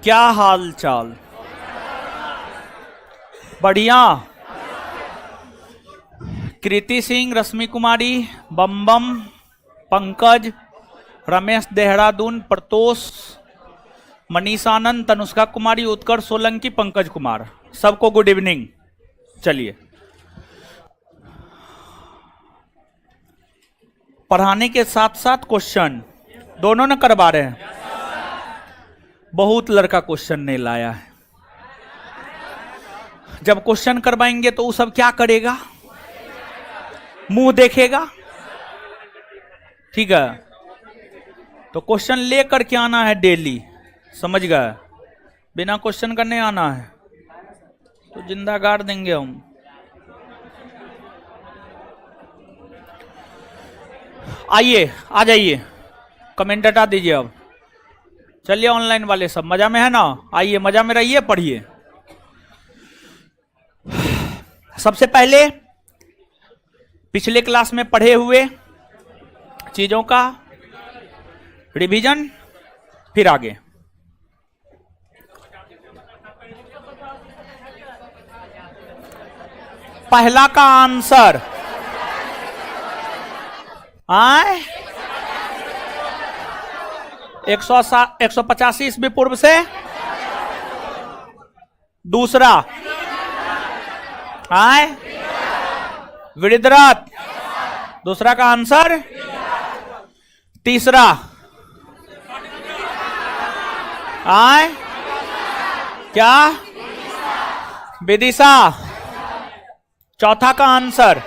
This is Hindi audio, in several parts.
क्या हाल चाल? बढ़िया। कृति सिंह, रश्मि कुमारी, बम बम, पंकज, रमेश देहरादून, प्रतोष, मनीष आनंद, तनुष्का कुमारी, उत्कर्ष सोलंकी, पंकज कुमार, सबको गुड इवनिंग। चलिए, पढ़ाने के साथ साथ क्वेश्चन दोनों ने करवा रहे हैं। बहुत लड़का क्वेश्चन नहीं लाया है। जब क्वेश्चन करवाएंगे तो वो सब क्या करेगा? मुंह देखेगा। ठीक है, तो क्वेश्चन लेकर के आना है डेली, समझ गए? बिना क्वेश्चन का नहीं आना है तो जिंदा गाड़ देंगे हम। आइए, आ जाइए, कमेंट हटा दीजिए अब। चलिए, ऑनलाइन वाले सब मजा में है ना? आइए, मजा में रहिए, पढ़िए। सबसे पहले पिछले क्लास में पढ़े हुए चीजों का रिवीजन, फिर आगे। पहला का आंसर आए 185 ईस्वी पूर्व से। दूसरा आए वृद्धरथ, दूसरा का आंसर। तीसरा आए क्या? विदिशा। चौथा का आंसर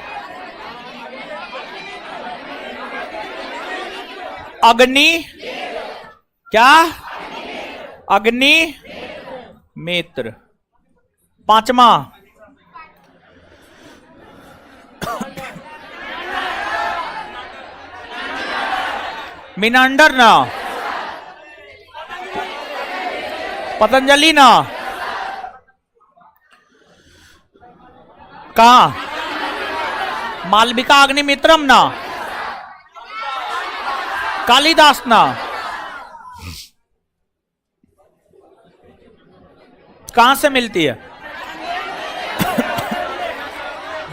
अग्नि। क्या? अग्नि मित्र। पांचवा मिनांडर ना, पतंजलि ना, कहा? मालविका अग्निमित्रम ना, कालिदास ना, कहां से मिलती है?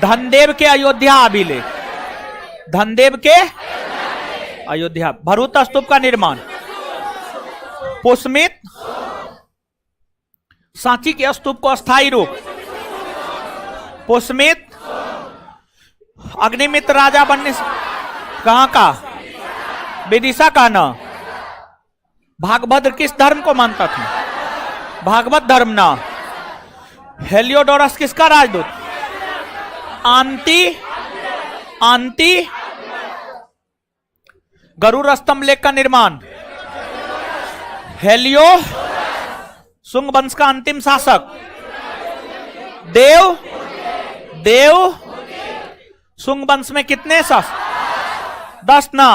धनदेव के अयोध्या अभिलेख, धनदेव के अयोध्या। भरूत स्तूप का निर्माण, पुष्मित सांची के स्तूप को अस्थायी रूप, पुष्मित अग्निमित्र राजा बनने से कहां का? विदिशा का ना। भागभद्र किस धर्म को मानता था? भागवत धर्म ना। हेलियोडोरस किसका राजदूत? आंती। गरुड़ स्तंभ लेख का निर्माण, हेलियो। शुंग वंश का अंतिम शासक देव। शुंग वंश में कितने शासक? 10 ना।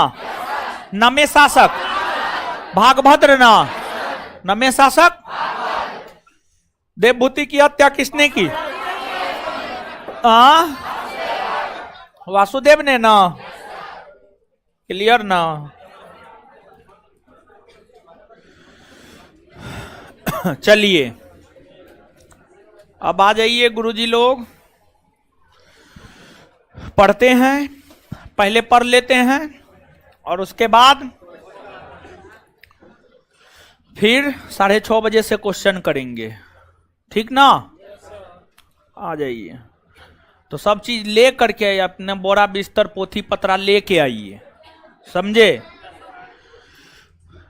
नमे शासक भागभद्र ना। नमे शासक। देवभूति की हत्या किसने की? वासुदेव ने ना। क्लियर ना? चलिए, अब आ जाइए गुरुजी लोग, पढ़ते हैं। पहले पढ़ लेते हैं और उसके बाद फिर 6:30 बजे से क्वेश्चन करेंगे, ठीक ना? आ जाइए। तो सब चीज ले करके अपने बोरा बिस्तर पोथी पत्रा लेके आइए, समझे?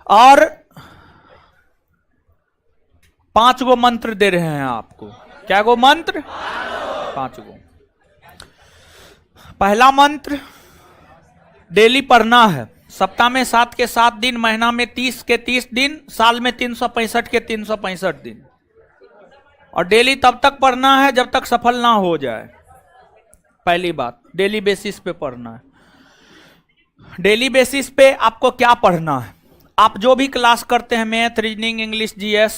और 5 गो मंत्र दे रहे हैं आपको। क्या गो मंत्र? 5 गो। पहला मंत्र डेली पढ़ना है। सप्ताह में 7 के 7 दिन, महीना में 30 के 30 दिन, साल में 365 के 365 दिन। और डेली तब तक पढ़ना है जब तक सफल ना हो जाए। पहली बात, डेली बेसिस पे पढ़ना है। डेली बेसिस पे आपको क्या पढ़ना है? आप जो भी क्लास करते हैं, मैथ, रीजनिंग, इंग्लिश, जीएस,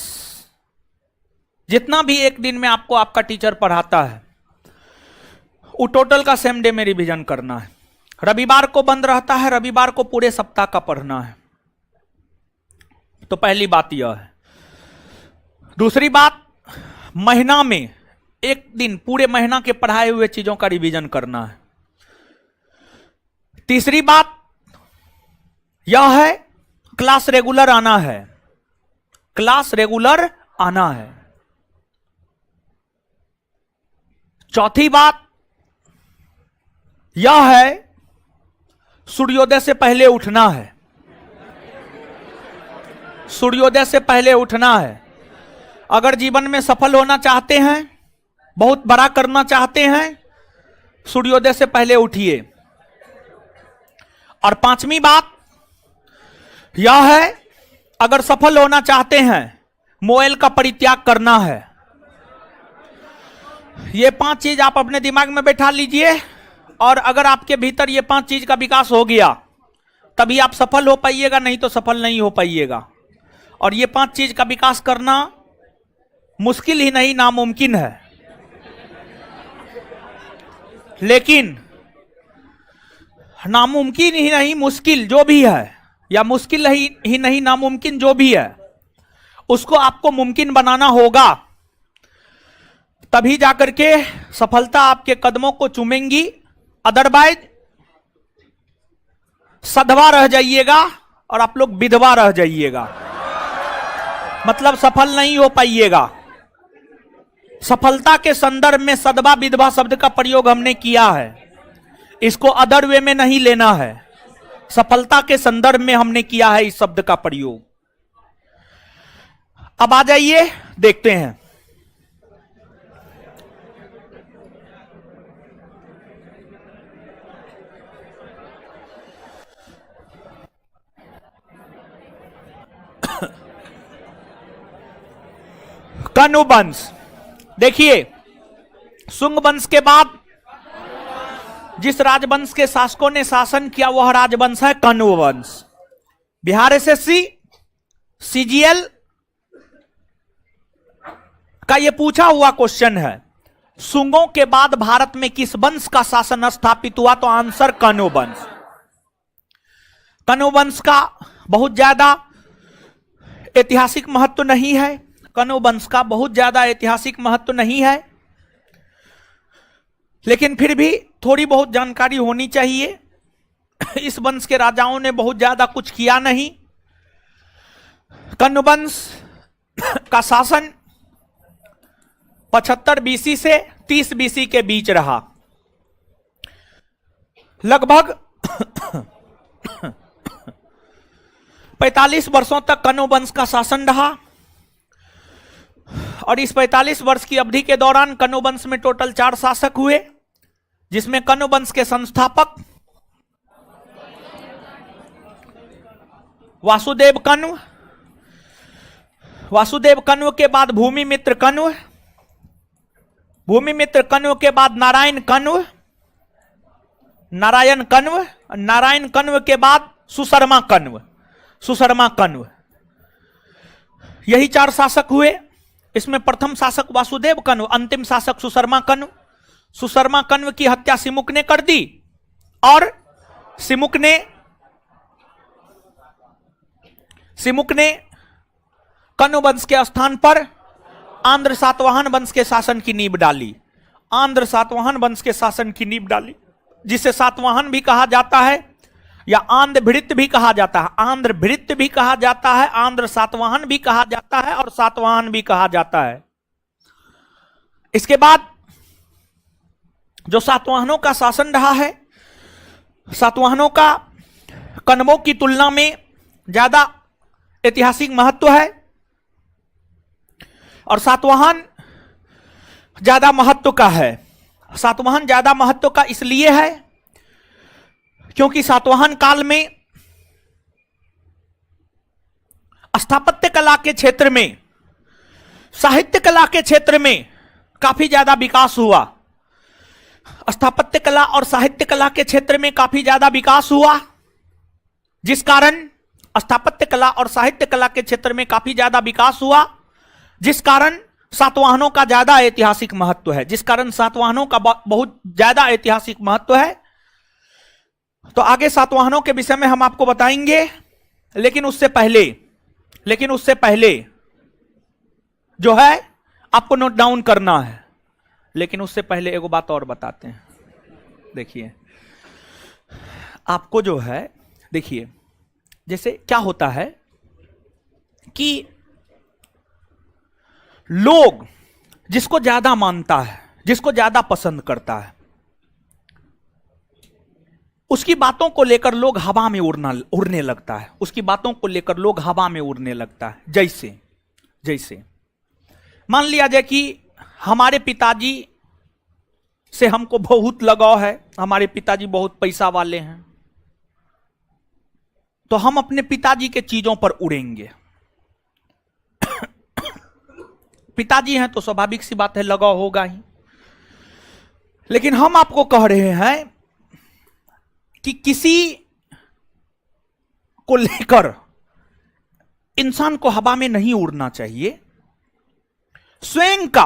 जितना भी एक दिन में आपको आपका टीचर पढ़ाता है, वो टोटल का सेम डे में रिवीजन करना है। रविवार को बंद रहता है, रविवार को पूरे सप्ताह का पढ़ना है। तो पहली बात यह है। दूसरी बात, महीना में एक दिन पूरे महीना के पढ़ाए हुए चीजों का रिवीजन करना है। तीसरी बात यह है क्लास रेगुलर आना है, क्लास रेगुलर आना है। चौथी बात यह है सूर्योदय से पहले उठना है, सूर्योदय से पहले उठना है। अगर जीवन में सफल होना चाहते हैं, बहुत बड़ा करना चाहते हैं, सूर्योदय से पहले उठिए। और पांचवी बात यह है, अगर सफल होना चाहते हैं मोबाइल का परित्याग करना है। ये 5 चीज आप अपने दिमाग में बैठा लीजिए, और अगर आपके भीतर ये 5 चीज का विकास हो गया तभी आप सफल हो पाइएगा, नहीं तो सफल नहीं हो पाइएगा। और ये 5 चीज का विकास करना मुश्किल ही नहीं, नामुमकिन है। लेकिन नामुमकिन ही नहीं, मुश्किल जो भी है, या मुश्किल ही नहीं नामुमकिन जो भी है, उसको आपको मुमकिन बनाना होगा। तभी जाकर के सफलता आपके कदमों को चूमेंगी। अदरवाइज सधवा रह जाइएगा और आप लोग विधवा रह जाइएगा, मतलब सफल नहीं हो पाइएगा। सफलता के संदर्भ में सधवा विधवा शब्द का प्रयोग हमने किया है, इसको अदर वे में नहीं लेना है। सफलता के संदर्भ में हमने किया है इस शब्द का प्रयोग। अब आ जाइए, देखते हैं। कण्व वंश, देखिए शुंग वंश के बाद जिस राजवंश के शासकों ने शासन किया वह राजवंश है कण्व वंश। बिहार एसएससी सीजीएल का यह पूछा हुआ क्वेश्चन है, शुंगों के बाद भारत में किस वंश का शासन स्थापित हुआ? तो आंसर कण्व वंश। कण्व वंश का बहुत ज्यादा ऐतिहासिक महत्व नहीं है, कण्व वंश का बहुत ज्यादा ऐतिहासिक महत्व नहीं है, लेकिन फिर भी थोड़ी बहुत जानकारी होनी चाहिए। इस वंश के राजाओं ने बहुत ज्यादा कुछ किया नहीं। कण्व वंश का शासन 75 बीसी से 30 बीसी के बीच रहा। लगभग 45 वर्षों तक कण्व वंश का शासन रहा, और इस 45 वर्ष की अवधि के दौरान कण्व वंश में टोटल 4 शासक हुए, जिसमें कण्व वंश के संस्थापक वासुदेव कण्व, वासुदेव कण्व के बाद भूमिमित्र कण्व, भूमिमित्र कण्व के बाद नारायण कण्व, नारायण कण्व, नारायण कण्व के बाद सुशर्मा कण्व, सुशर्मा कण्व। यही 4 शासक हुए। इसमें प्रथम शासक वासुदेव कण्व, अंतिम शासक सुशर्मा कण्व। सुशर्मा कण्व की हत्या सिमुक ने कर दी, और सिमुक ने कण्व वंश के स्थान पर आंध्र सातवाहन वंश के शासन की नींव डाली। आंध्र सातवाहन वंश के शासन की नींव डाली, जिसे सातवाहन भी कहा जाता है या आंध्र भृत्य भी कहा जाता है। आंध्र भृत्य भी कहा जाता है, आंध्र सातवाहन भी कहा जाता है, और सातवाहन भी कहा जाता है। इसके बाद जो सातवाहनों का शासन रहा है, सातवाहनों का कण्वों की तुलना में ज्यादा ऐतिहासिक महत्व है, और सातवाहन ज्यादा महत्व का है। सातवाहन ज्यादा महत्व का इसलिए है क्योंकि सातवाहन काल में स्थापत्य कला के क्षेत्र में, साहित्य कला के क्षेत्र में काफी ज्यादा विकास हुआ। स्थापत्य कला और साहित्य कला के क्षेत्र में काफी ज्यादा विकास हुआ, जिस कारण स्थापत्य कला और साहित्य कला के क्षेत्र में काफी ज्यादा विकास हुआ, जिस कारण सातवाहनों का ज्यादा ऐतिहासिक महत्व है, जिस कारण सातवाहनों का बहुत ज्यादा ऐतिहासिक महत्व है। तो आगे सातवाहनों के विषय में हम आपको बताएंगे, लेकिन उससे पहले जो है आपको नोट डाउन करना है। लेकिन उससे पहले एगो बात और बताते हैं। देखिए आपको जो है, देखिए जैसे क्या होता है कि लोग जिसको ज्यादा मानता है, जिसको ज्यादा पसंद करता है, उसकी बातों को लेकर लोग हवा में उड़ने लगता है। उसकी बातों को लेकर लोग हवा में उड़ने लगता है। जैसे जैसे मान लिया जाए कि हमारे पिताजी से हमको बहुत लगाव है, हमारे पिताजी बहुत पैसा वाले हैं, तो हम अपने पिताजी के चीजों पर उड़ेंगे। पिताजी हैं तो स्वाभाविक सी बात है लगाव होगा ही। लेकिन हम आपको कह रहे हैं कि किसी को लेकर इंसान को हवा में नहीं उड़ना चाहिए, स्वयं का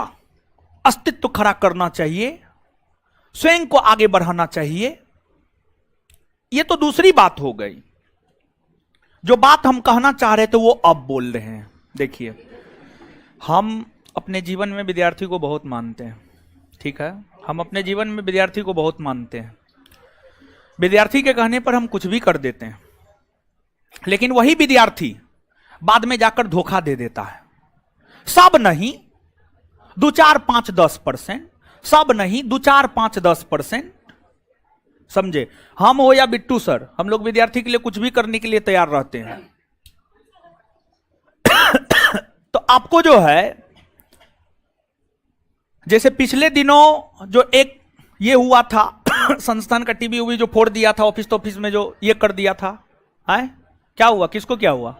अस्तित्व खड़ा करना चाहिए, स्वयं को आगे बढ़ाना चाहिए। यह तो दूसरी बात हो गई। जो बात हम कहना चाह रहे थे वो अब बोल रहे हैं। देखिए हम अपने जीवन में विद्यार्थी को बहुत मानते हैं, ठीक है, हम अपने जीवन में विद्यार्थी को बहुत मानते हैं। विद्यार्थी के कहने पर हम कुछ भी कर देते हैं, लेकिन वही विद्यार्थी बाद में जाकर धोखा दे देता है। सब नहीं, 2, 4, 5, 10%, सब नहीं 2, 4, 5, 10%, समझे। हम हो या बिट्टू सर, हम लोग विद्यार्थी के लिए कुछ भी करने के लिए तैयार रहते हैं। तो आपको जो है, जैसे पिछले दिनों जो एक ये हुआ था संस्थान का टीवी उवी जो फोड़ दिया था, ऑफिस में जो ये कर दिया था, है क्या हुआ, किसको क्या हुआ?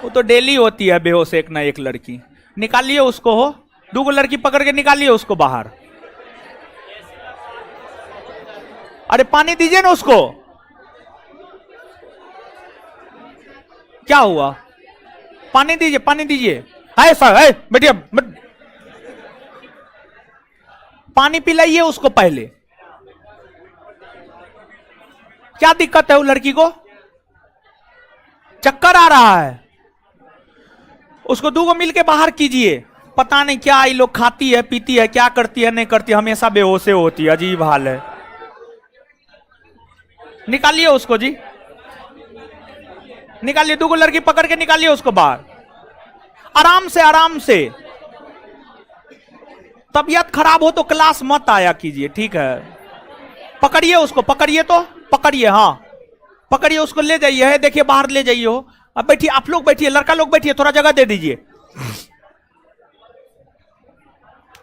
वो तो डेली होती है बेहोश एक ना एक लड़की। निकालिए उसको, हो 2 लड़की पकड़ के निकालिए उसको बाहर। अरे पानी दीजिए ना उसको। क्या हुआ? पानी दीजिए, पानी दीजिए। है सर, है बैठिए, पानी पिलाइए उसको पहले। क्या दिक्कत है वो लड़की को? चक्कर आ रहा है, उसको 2 मिल के बाहर कीजिए। पता नहीं क्या ये लोग खाती है, पीती है, क्या करती है, नहीं करती, हमेशा बेहोशे होती है, अजीब हाल है। निकालिए उसको जी, निकालिए, 2 लड़की पकड़ के निकालिए उसको बाहर, आराम से आराम से। तबीयत खराब हो तो क्लास मत आया कीजिए, ठीक है। पकड़िए उसको, पकड़िए तो पकड़िए, हाँ पकड़िए उसको, ले जाइए, है देखिए बाहर ले जाइए। हो अब बैठिए, आप लोग बैठिए, लड़का लोग बैठिए, थोड़ा जगह दे दीजिए।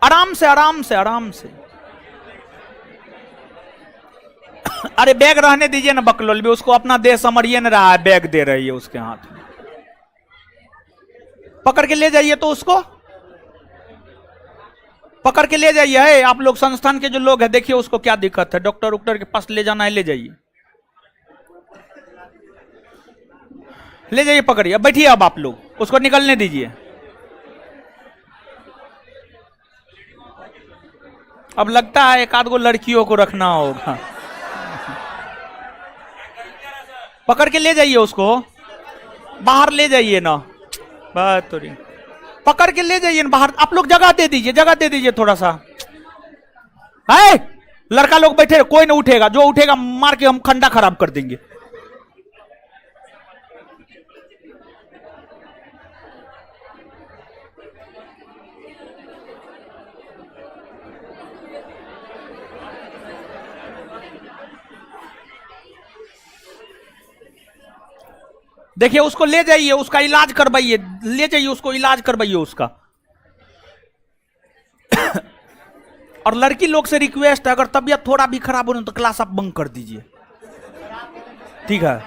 आराम से आराम से आराम से। अरे बैग रहने दीजिए ना बकलोल भी, उसको अपना देह समझिए न रहा है, बैग दे रही है उसके हाथ में। पकड़ के ले जाइए तो उसको, पकड़ के ले जाइए। है आप लोग संस्थान के जो लोग हैं, देखिए उसको क्या दिक्कत है, डॉक्टर के पास ले जाना है, ले जाइए, ले जाइए, पकड़िए। अब बैठिए, अब आप लोग उसको निकलने दीजिए। अब लगता है 1 आध लड़कियों को रखना होगा। पकड़ के ले जाइए उसको, बाहर ले जाइए ना, बात तो नहीं, पकड़ के ले जाइए ना बाहर। आप लोग जगह दे दीजिए, जगह दे दीजिए थोड़ा सा। है लड़का लोग बैठे, कोई नहीं उठेगा, जो उठेगा मार के हम खंडा खराब कर देंगे। देखिए उसको ले जाइए, उसका इलाज करवाइए, ले जाइए उसको, इलाज करवाइए उसका। और लड़की लोग से रिक्वेस्ट है, अगर तबीयत थोड़ा भी खराब हो तो क्लास आप बंक कर दीजिए, ठीक है।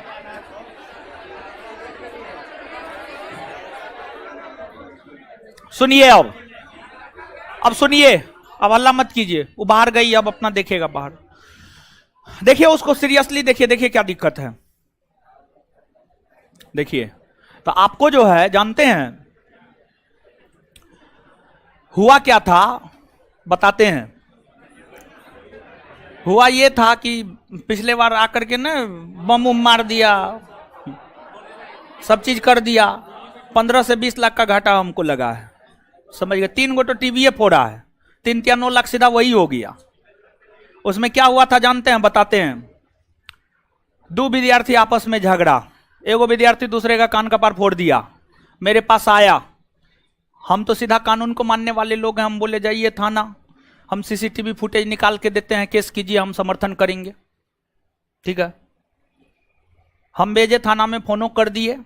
सुनिए, अब सुनिए, अब हल्ला मत कीजिए। वो बाहर गई, अब अपना देखेगा बाहर। देखिए उसको सीरियसली देखिए, देखिए क्या दिक्कत है। देखिए तो आपको जो है, जानते हैं हुआ क्या था, बताते हैं। हुआ ये था कि पिछले बार आकर के ना बम उम मार दिया, सब चीज कर दिया, 15 से 20 लाख का घाटा हमको लगा है, समझ गए। 3 गो तो टीवीए फोड़ा है, 3 या 9 लाख सीधा वही हो गया। उसमें क्या हुआ था जानते हैं, बताते हैं। 2 विद्यार्थी आपस में झगड़ा, एगो विद्यार्थी दूसरे का कान कपार फोड़ दिया, मेरे पास आया। हम तो सीधा कानून को मानने वाले लोग हैं, हम बोले जाइए थाना, हम सीसीटीवी फुटेज निकाल के देते हैं, केस कीजिए, हम समर्थन करेंगे, ठीक है। हम भेजे थाना में, फोनो कर दिए,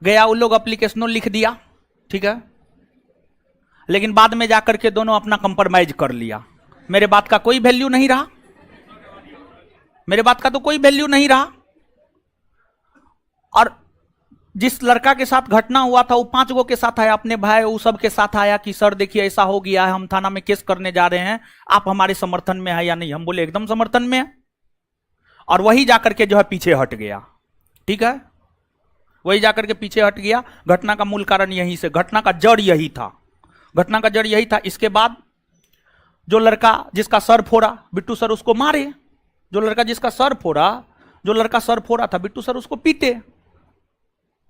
गया, उन लोग एप्लीकेशनों लिख दिया, ठीक है। लेकिन बाद में जाकर के दोनों अपना कंप्रोमाइज कर लिया। मेरे बात का कोई वैल्यू नहीं रहा, मेरे बात का तो कोई वैल्यू नहीं रहा। और जिस लड़का के साथ घटना हुआ था वो 5 गो के साथ आया, अपने भाई वो सब के साथ आया कि सर देखिए ऐसा हो गया है, हम थाना में केस करने जा रहे हैं, आप हमारे समर्थन में है या नहीं। हम बोले एकदम समर्थन में है। और वही जाकर के जो है पीछे हट गया, ठीक है, वही जाकर के पीछे हट गया। घटना का मूल कारण यहीं से, घटना का जड़ यही था, घटना का जड़ यही था। इसके बाद जो लड़का जिसका सर फोड़ा, बिट्टू सर उसको मारे। जो लड़का जिसका सर फोड़ा, जो लड़का सर फोड़ा था, बिट्टू सर उसको पीटे।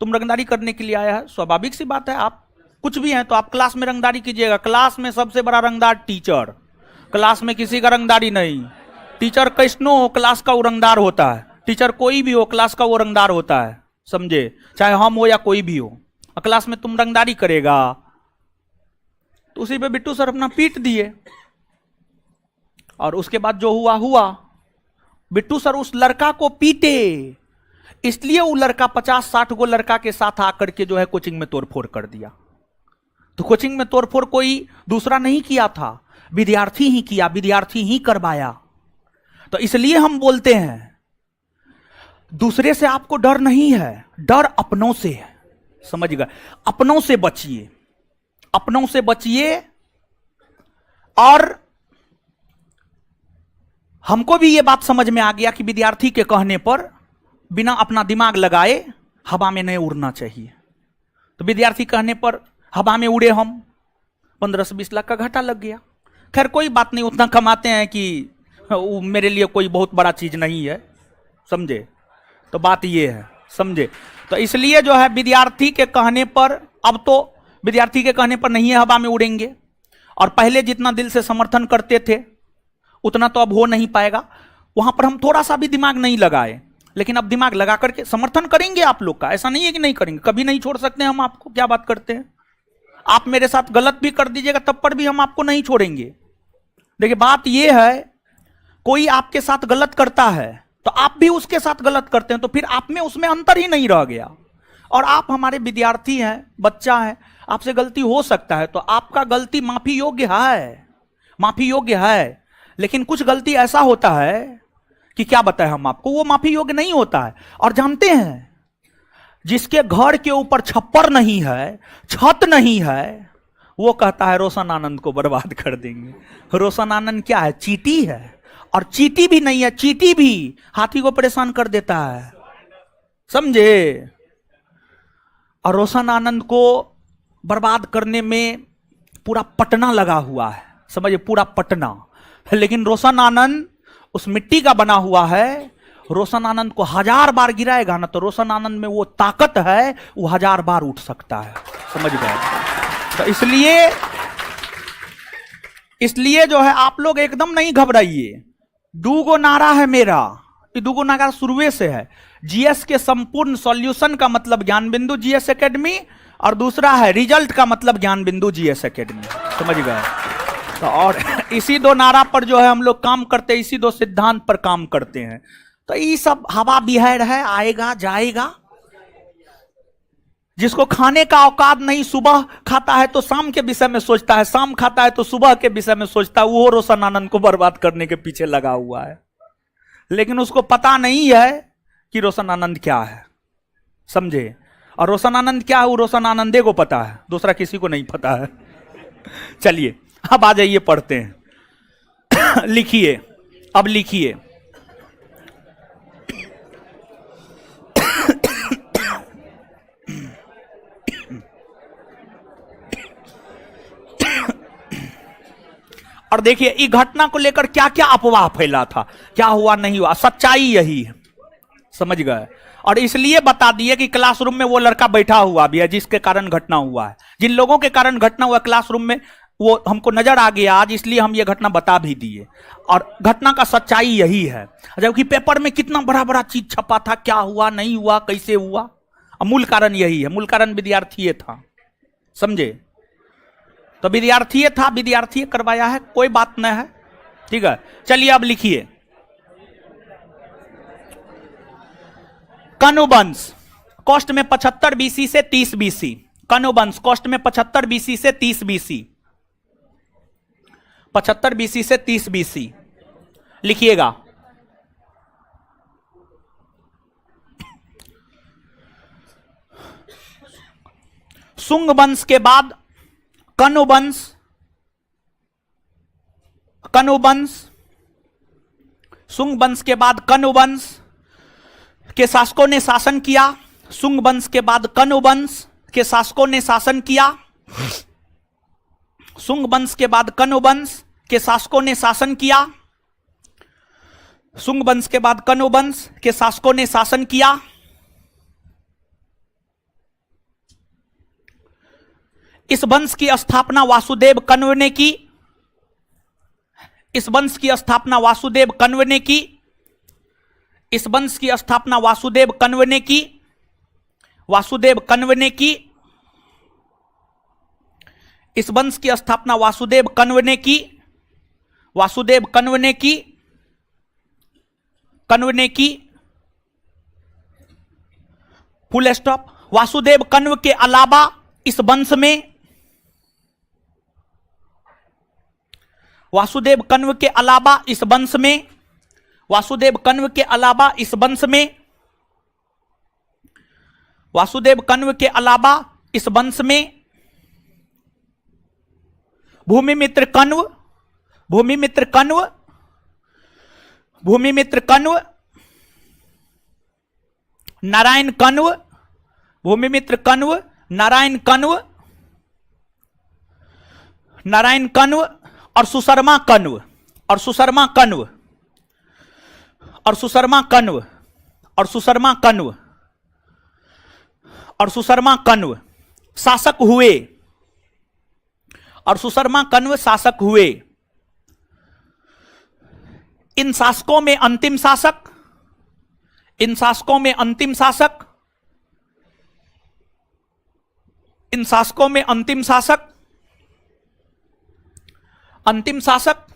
तुम रंगदारी करने के लिए आया है, स्वाभाविक सी बात है। आप कुछ भी हैं तो आप क्लास में रंगदारी कीजिएगा। क्लास में सबसे बड़ा रंगदार टीचर, क्लास में किसी का रंगदारी नहीं। टीचर कैसनो हो, क्लास का वो रंगदार होता है। टीचर कोई भी हो, क्लास का वो रंगदार होता है, समझे, चाहे हम हो या कोई भी हो। क्लास में तुम रंगदारी करेगा तो उसी पे बिट्टू सर अपना पीट दिए। और उसके बाद जो हुआ हुआ, बिट्टू सर उस लड़का को पीटे, इसलिए वो लड़का 50-60 गो लड़का के साथ आकर के जो है कोचिंग में तोड़फोड़ कर दिया। तो कोचिंग में तोड़फोड़ कोई दूसरा नहीं किया था, विद्यार्थी ही किया, विद्यार्थी ही करवाया। तो इसलिए हम बोलते हैं दूसरे से आपको डर नहीं है, डर अपनों से है, समझ गए। अपनों से बचिए, अपनों से बचिए। और हमको भी ये बात समझ में आ गया कि विद्यार्थी के कहने पर बिना अपना दिमाग लगाए हवा में नहीं उड़ना चाहिए। तो विद्यार्थी कहने पर हवा में उड़े हम, 15 से 20 लाख का घाटा लग गया। खैर कोई बात नहीं, उतना कमाते हैं कि वो मेरे लिए कोई बहुत बड़ा चीज नहीं है, समझे। तो बात ये है, समझे। तो इसलिए जो है विद्यार्थी के कहने पर, अब तो विद्यार्थी के कहने पर नहीं है हवा में उड़ेंगे। और पहले जितना दिल से समर्थन करते थे उतना तो अब हो नहीं पाएगा। वहां पर हम थोड़ा सा भी दिमाग नहीं लगाए, लेकिन अब दिमाग लगा करके समर्थन करेंगे आप लोग का। ऐसा नहीं है कि नहीं करेंगे, कभी नहीं छोड़ सकते हम आपको। क्या बात करते हैं आप, मेरे साथ गलत भी कर दीजिएगा तब पर भी हम आपको नहीं छोड़ेंगे। देखिए बात यह है, कोई आपके साथ गलत करता है तो आप भी उसके साथ गलत करते हैं, तो फिर आप में उसमें अंतर ही नहीं रह गया। और आप हमारे विद्यार्थी हैं, बच्चा है, आपसे गलती हो सकता है, तो आपका गलती माफी योग्य है, माफी योग्य है। लेकिन कुछ गलती ऐसा होता है कि क्या बताएं हम आपको, वो माफी योग्य नहीं होता है। और जानते हैं जिसके घर के ऊपर छप्पर नहीं है, छत नहीं है, वो कहता है रोशन आनंद को बर्बाद कर देंगे। रोशन आनंद क्या है, चीटी है। और चीटी भी नहीं है, चीटी भी हाथी को परेशान कर देता है, समझे। और रोशन आनंद को बर्बाद करने में पूरा पटना लगा हुआ है, समझिए, पूरा पटना। लेकिन रोशन आनंद उस मिट्टी का बना हुआ है। रोशन आनंद को 1000 बार गिराएगा ना, तो रोशन आनंद में वो ताकत है, वो 1000 बार उठ सकता है, समझ गए। तो इसलिए जो है आप लोग एकदम नहीं घबराइए। 2 गो नारा है मेरा, ये 2 गो नारा शुरुए से है। जीएस के संपूर्ण सॉल्यूशन का मतलब ज्ञान बिंदु जीएस एकेडमी, और दूसरा है रिजल्ट का मतलब ज्ञान बिंदु जीएस एकेडमी, समझ गए। तो और इसी 2 नारा पर जो है हम लोग काम करते हैं, इसी 2 सिद्धांत पर काम करते हैं। तो ये सब हवा बिहार है, आएगा जाएगा। जिसको खाने का औकात नहीं, सुबह खाता है तो शाम के विषय में सोचता है, शाम खाता है तो सुबह के विषय में सोचता है, वो रोशन आनंद को बर्बाद करने के पीछे लगा हुआ है। लेकिन उसको पता नहीं है कि रोशन आनंद क्या है, समझे। और रोशन आनंद क्या है, वो रोशन आनंदे को पता है, दूसरा किसी को नहीं पता है। चलिए अब आ जाइए, पढ़ते हैं। लिखिए, अब लिखिए। और देखिए इस घटना को लेकर क्या क्या अफवाह फैला था, क्या हुआ नहीं हुआ, सच्चाई यही है, समझ गए। और इसलिए बता दिए कि क्लासरूम में वो लड़का बैठा हुआ भी है जिसके कारण घटना हुआ है। जिन लोगों के कारण घटना हुआ क्लासरूम में वो हमको नजर आ गया आज, इसलिए हम ये घटना बता भी दिए। और घटना का सच्चाई यही है, जबकि पेपर में कितना बड़ा बड़ा चीज छपा था, क्या हुआ नहीं हुआ कैसे हुआ, मूल कारण यही है। मूल कारण विद्यार्थी था, समझे? तो विद्यार्थी था, विद्यार्थी करवाया है, कोई बात नहीं है, ठीक है। चलिए अब लिखिए, कनुवंश कॉस्ट में 75 बीसी से 30 बीसी। कनुवंश कॉस्ट में 75 बीसी से 30 बीसी, 75 बीसी से 30 बीसी लिखिएगा। सुंग वंश के बाद कनुवंश, कनुवंश, सुंग वंश के बाद कनुवंश के शासकों ने शासन किया। सुंग वंश के बाद कनुवंश के शासकों ने शासन किया। सुंग वंश के बाद कनुवंश के शासकों ने शासन किया। सुंग वंश के बाद कनुवंश के शासकों ने शासन किया। इस वंश की स्थापना वासुदेव कण्व ने की। इस वंश की स्थापना वासुदेव कण्व ने की। इस वंश की स्थापना वासुदेव कण्व ने की। वासुदेव कण्व ने की। इस वंश की स्थापना वासुदेव कण्व ने की। वासुदेव कण्व ने की। कण्व ने की, फुल स्टॉप। वासुदेव कण्व के अलावा इस वंश में, वासुदेव कण्व के अलावा इस वंश में, वासुदेव कण्व के अलावा इस वंश में, वासुदेव कण्व के अलावा इस वंश में भूमिमित्र कण्व, भूमिमित्र कण्व, भूमिमित्र कण्व, नारायण कण्व, भूमिमित्र कण्व, नारायण कण्व, नारायण कण्व और सुशर्मा कण्व, और सुशर्मा कण्व, और सुशर्मा कण्व, और सुशर्मा कण्व, और सुशर्मा कण्व शासक हुए, और सुशर्मा कण्व शासक हुए। इन शासकों में अंतिम शासक, इन शासकों में अंतिम शासक, इन शासकों में अंतिम शासक, अंतिम शासक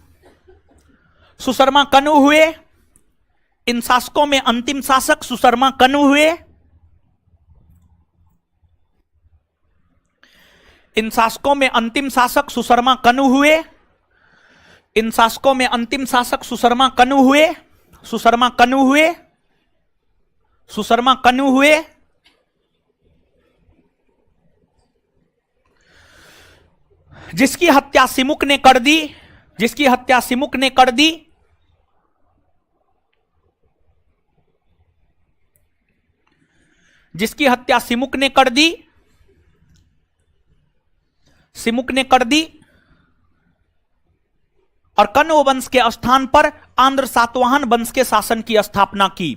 सुशर्मा कण्व हुए। इन शासकों में अंतिम शासक सुशर्मा कण्व हुए। इन शासकों में अंतिम शासक सुशर्मा कण्व हुए। इन शासकों में अंतिम शासक सुशर्मा कण्व हुए। सुशर्मा कण्व हुए। सुशर्मा कण्व हुए। जिसकी हत्या सिमुक ने कर दी, जिसकी हत्या सिमुक ने कर दी, जिसकी हत्या सिमुक ने कर दी, सिमुक ने कर दी, और कण्व वंश के स्थान पर आंध्र सातवाहन वंश के शासन की स्थापना की।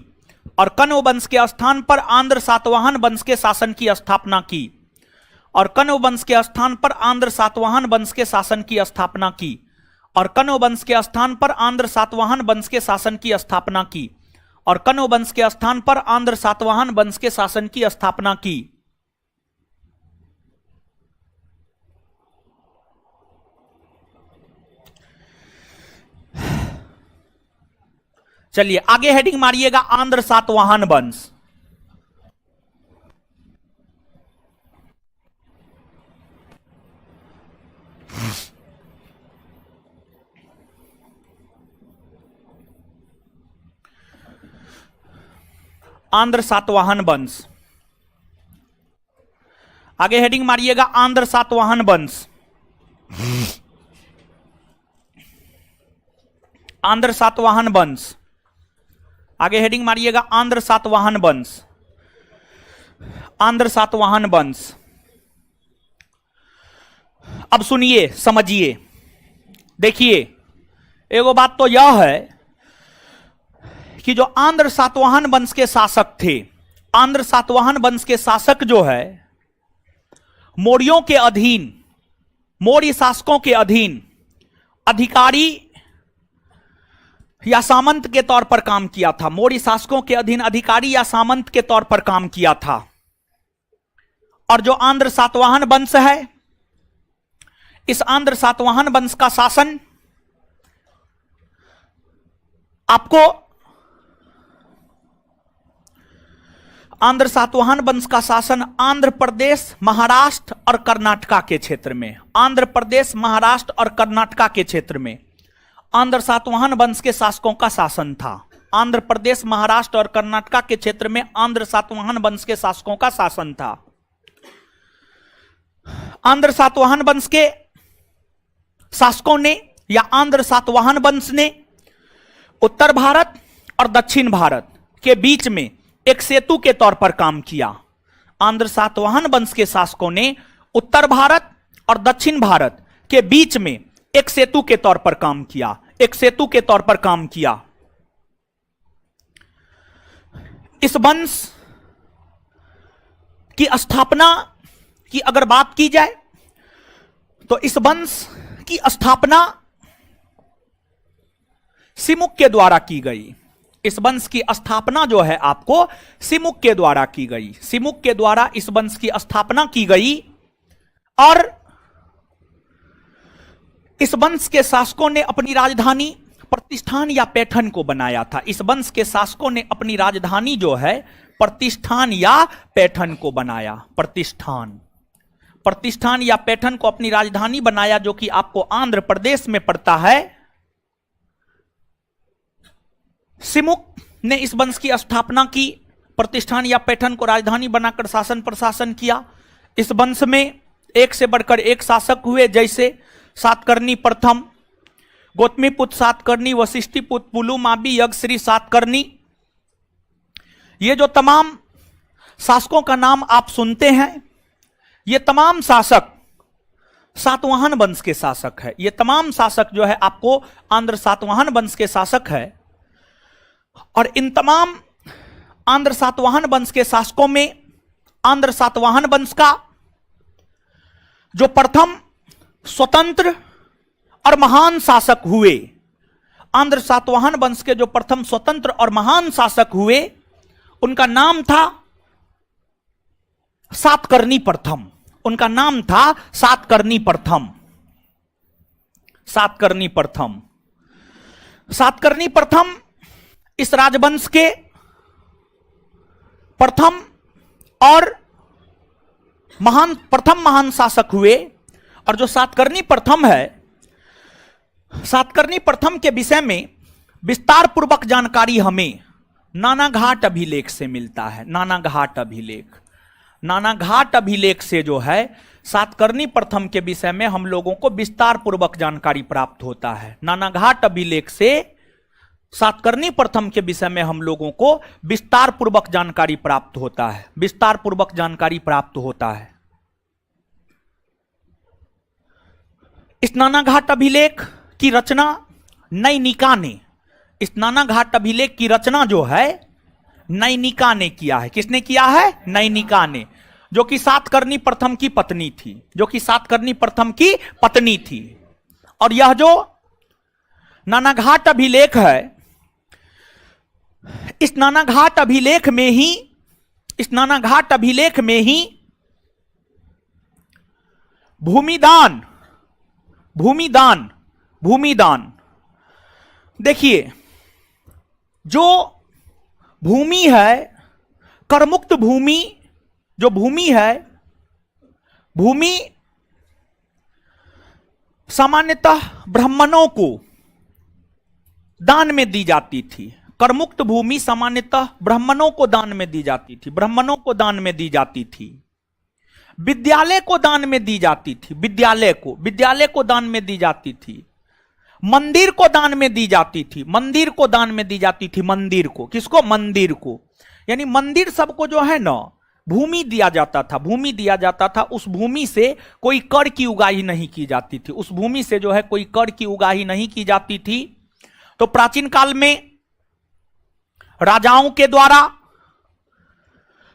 और कण्व वंश के स्थान पर आंध्र सातवाहन वंश के शासन की स्थापना की। और कण्व वंश के स्थान पर आंध्र सातवाहन वंश के शासन की स्थापना की। और कण्व वंश के स्थान पर आंध्र सातवाहन वंश के शासन की स्थापना की। और कण्व वंश के स्थान पर आंध्र सातवाहन वंश के शासन की स्थापना की। चलिए आगे हेडिंग मारिएगा, आंध्र सातवाहन वंश। आंध्र सातवाहन वंश, आगे हेडिंग मारिएगा, आंध्र सातवाहन वंश। आंध्र सातवाहन वंश, आगे हेडिंग मारिएगा, आंध्र सातवाहन वंश। आंध्र सातवाहन वंश। अब सुनिए, समझिए, देखिए, एगो बात तो यह है कि जो आंध्र सातवाहन वंश के शासक थे आंध्र सातवाहन वंश के शासक जो है मौर्यों के अधीन, मौर्य शासकों के अधीन अधिकारी या सामंत के तौर पर काम किया था। मौर्य शासकों के अधीन अधिकारी या सामंत के तौर पर काम किया था। और जो आंध्र सातवाहन वंश है, इस आंध्र सातवाहन वंश का शासन आपको, आंध्र सातवाहन वंश का शासन आंध्र प्रदेश, महाराष्ट्र और कर्नाटका के क्षेत्र में, आंध्र प्रदेश, महाराष्ट्र और कर्नाटका के क्षेत्र में आंध्र सातवाहन वंश के शासकों का शासन था। आंध्र प्रदेश, महाराष्ट्र और कर्नाटका के क्षेत्र में आंध्र सातवाहन वंश के शासकों का शासन था। आंध्र सातवाहन वंश के शासकों ने या आंध्र सातवाहन वंश ने उत्तर भारत और दक्षिण भारत के बीच में एक सेतु के तौर पर काम किया। आंध्र सातवाहन वंश के शासकों ने उत्तर भारत और दक्षिण भारत के बीच में एक सेतु के तौर पर काम किया, एक सेतु के तौर पर काम किया। इस वंश की स्थापना की अगर बात की जाए तो इस वंश की स्थापना सिमुक के द्वारा की गई। इस वंश की स्थापना जो है आपको सिमुक के द्वारा की गई। सिमुक के द्वारा इस वंश की स्थापना की गई और इस वंश के शासकों ने अपनी राजधानी प्रतिष्ठान या पैठन को बनाया था। इस वंश के शासकों ने अपनी राजधानी जो है प्रतिष्ठान या पैठन को बनाया। प्रतिष्ठान या पैठन को अपनी राजधानी बनाया, जो कि आपको आंध्र प्रदेश में पड़ता है। सिमुक ने इस वंश की स्थापना की, प्रतिष्ठान या पैठन को राजधानी बनाकर शासन प्रशासन किया। इस वंश में एक से बढ़कर एक शासक हुए, जैसे सातकर्णी प्रथम, गौतमीपुत्र सातकर्णी, वशिष्ठीपुत्र पुलुमावी, यज्ञश्री सातकर्णी। ये जो तमाम शासकों का नाम आप सुनते हैं, ये तमाम शासक सातवाहन वंश के शासक है। ये तमाम शासक जो है आपको आंध्र सातवाहन वंश के शासक है। और इन तमाम आंध्र सातवाहन वंश के शासकों में आंध्र सातवाहन वंश का जो प्रथम स्वतंत्र और महान शासक हुए, आंध्र सातवाहन वंश के जो प्रथम स्वतंत्र और महान शासक हुए, उनका नाम था सातकर्णी प्रथम। उनका नाम था सातकर्णी प्रथम। सातकर्णी प्रथम, सातकर्णी प्रथम इस राजवंश के प्रथम महान शासक हुए। और जो सातकर्णी प्रथम है, सातकर्णी प्रथम के विषय में विस्तार पूर्वक जानकारी हमें नानाघाट अभिलेख से मिलता है। नानाघाट अभिलेख से जो है सातकर्णी प्रथम के विषय में हम लोगों को विस्तार पूर्वक जानकारी प्राप्त होता है। नानाघाट अभिलेख से सातकर्णी प्रथम के विषय में हम लोगों को विस्तार पूर्वक जानकारी प्राप्त होता है। विस्तार पूर्वक जानकारी प्राप्त होता है। इस नानाघाट अभिलेख की रचना नैनिका ने, इस नानाघाट अभिलेख की रचना जो है नैनिका ने किया है। किसने किया है? नैनिका ने, जो कि सातकर्णी प्रथम की पत्नी थी, जो कि सातकर्णी प्रथम की पत्नी थी। और यह जो नानाघाट अभिलेख है, इस नानाघाट अभिलेख में ही भूमिदान देखिए, जो भूमि है, करमुक्त भूमि जो भूमि है, भूमि सामान्यतः ब्राह्मणों को दान में दी जाती थी। करमुक्त भूमि सामान्यतः ब्राह्मणों को दान में दी जाती थी। ब्राह्मणों को दान में दी जाती थी। विद्यालय को दान में दी जाती थी। विद्यालय को दान में दी जाती थी। मंदिर को दान में दी जाती थी। मंदिर को दान में दी जाती थी। मंदिर को, किसको? मंदिर को। यानी मंदिर सबको जो है ना भूमि दिया जाता था। भूमि दिया जाता था। उस भूमि से कोई कर की उगाही नहीं की जाती थी। उस भूमि से जो है कोई कर की उगाही नहीं की जाती थी। तो प्राचीन काल में राजाओं के द्वारा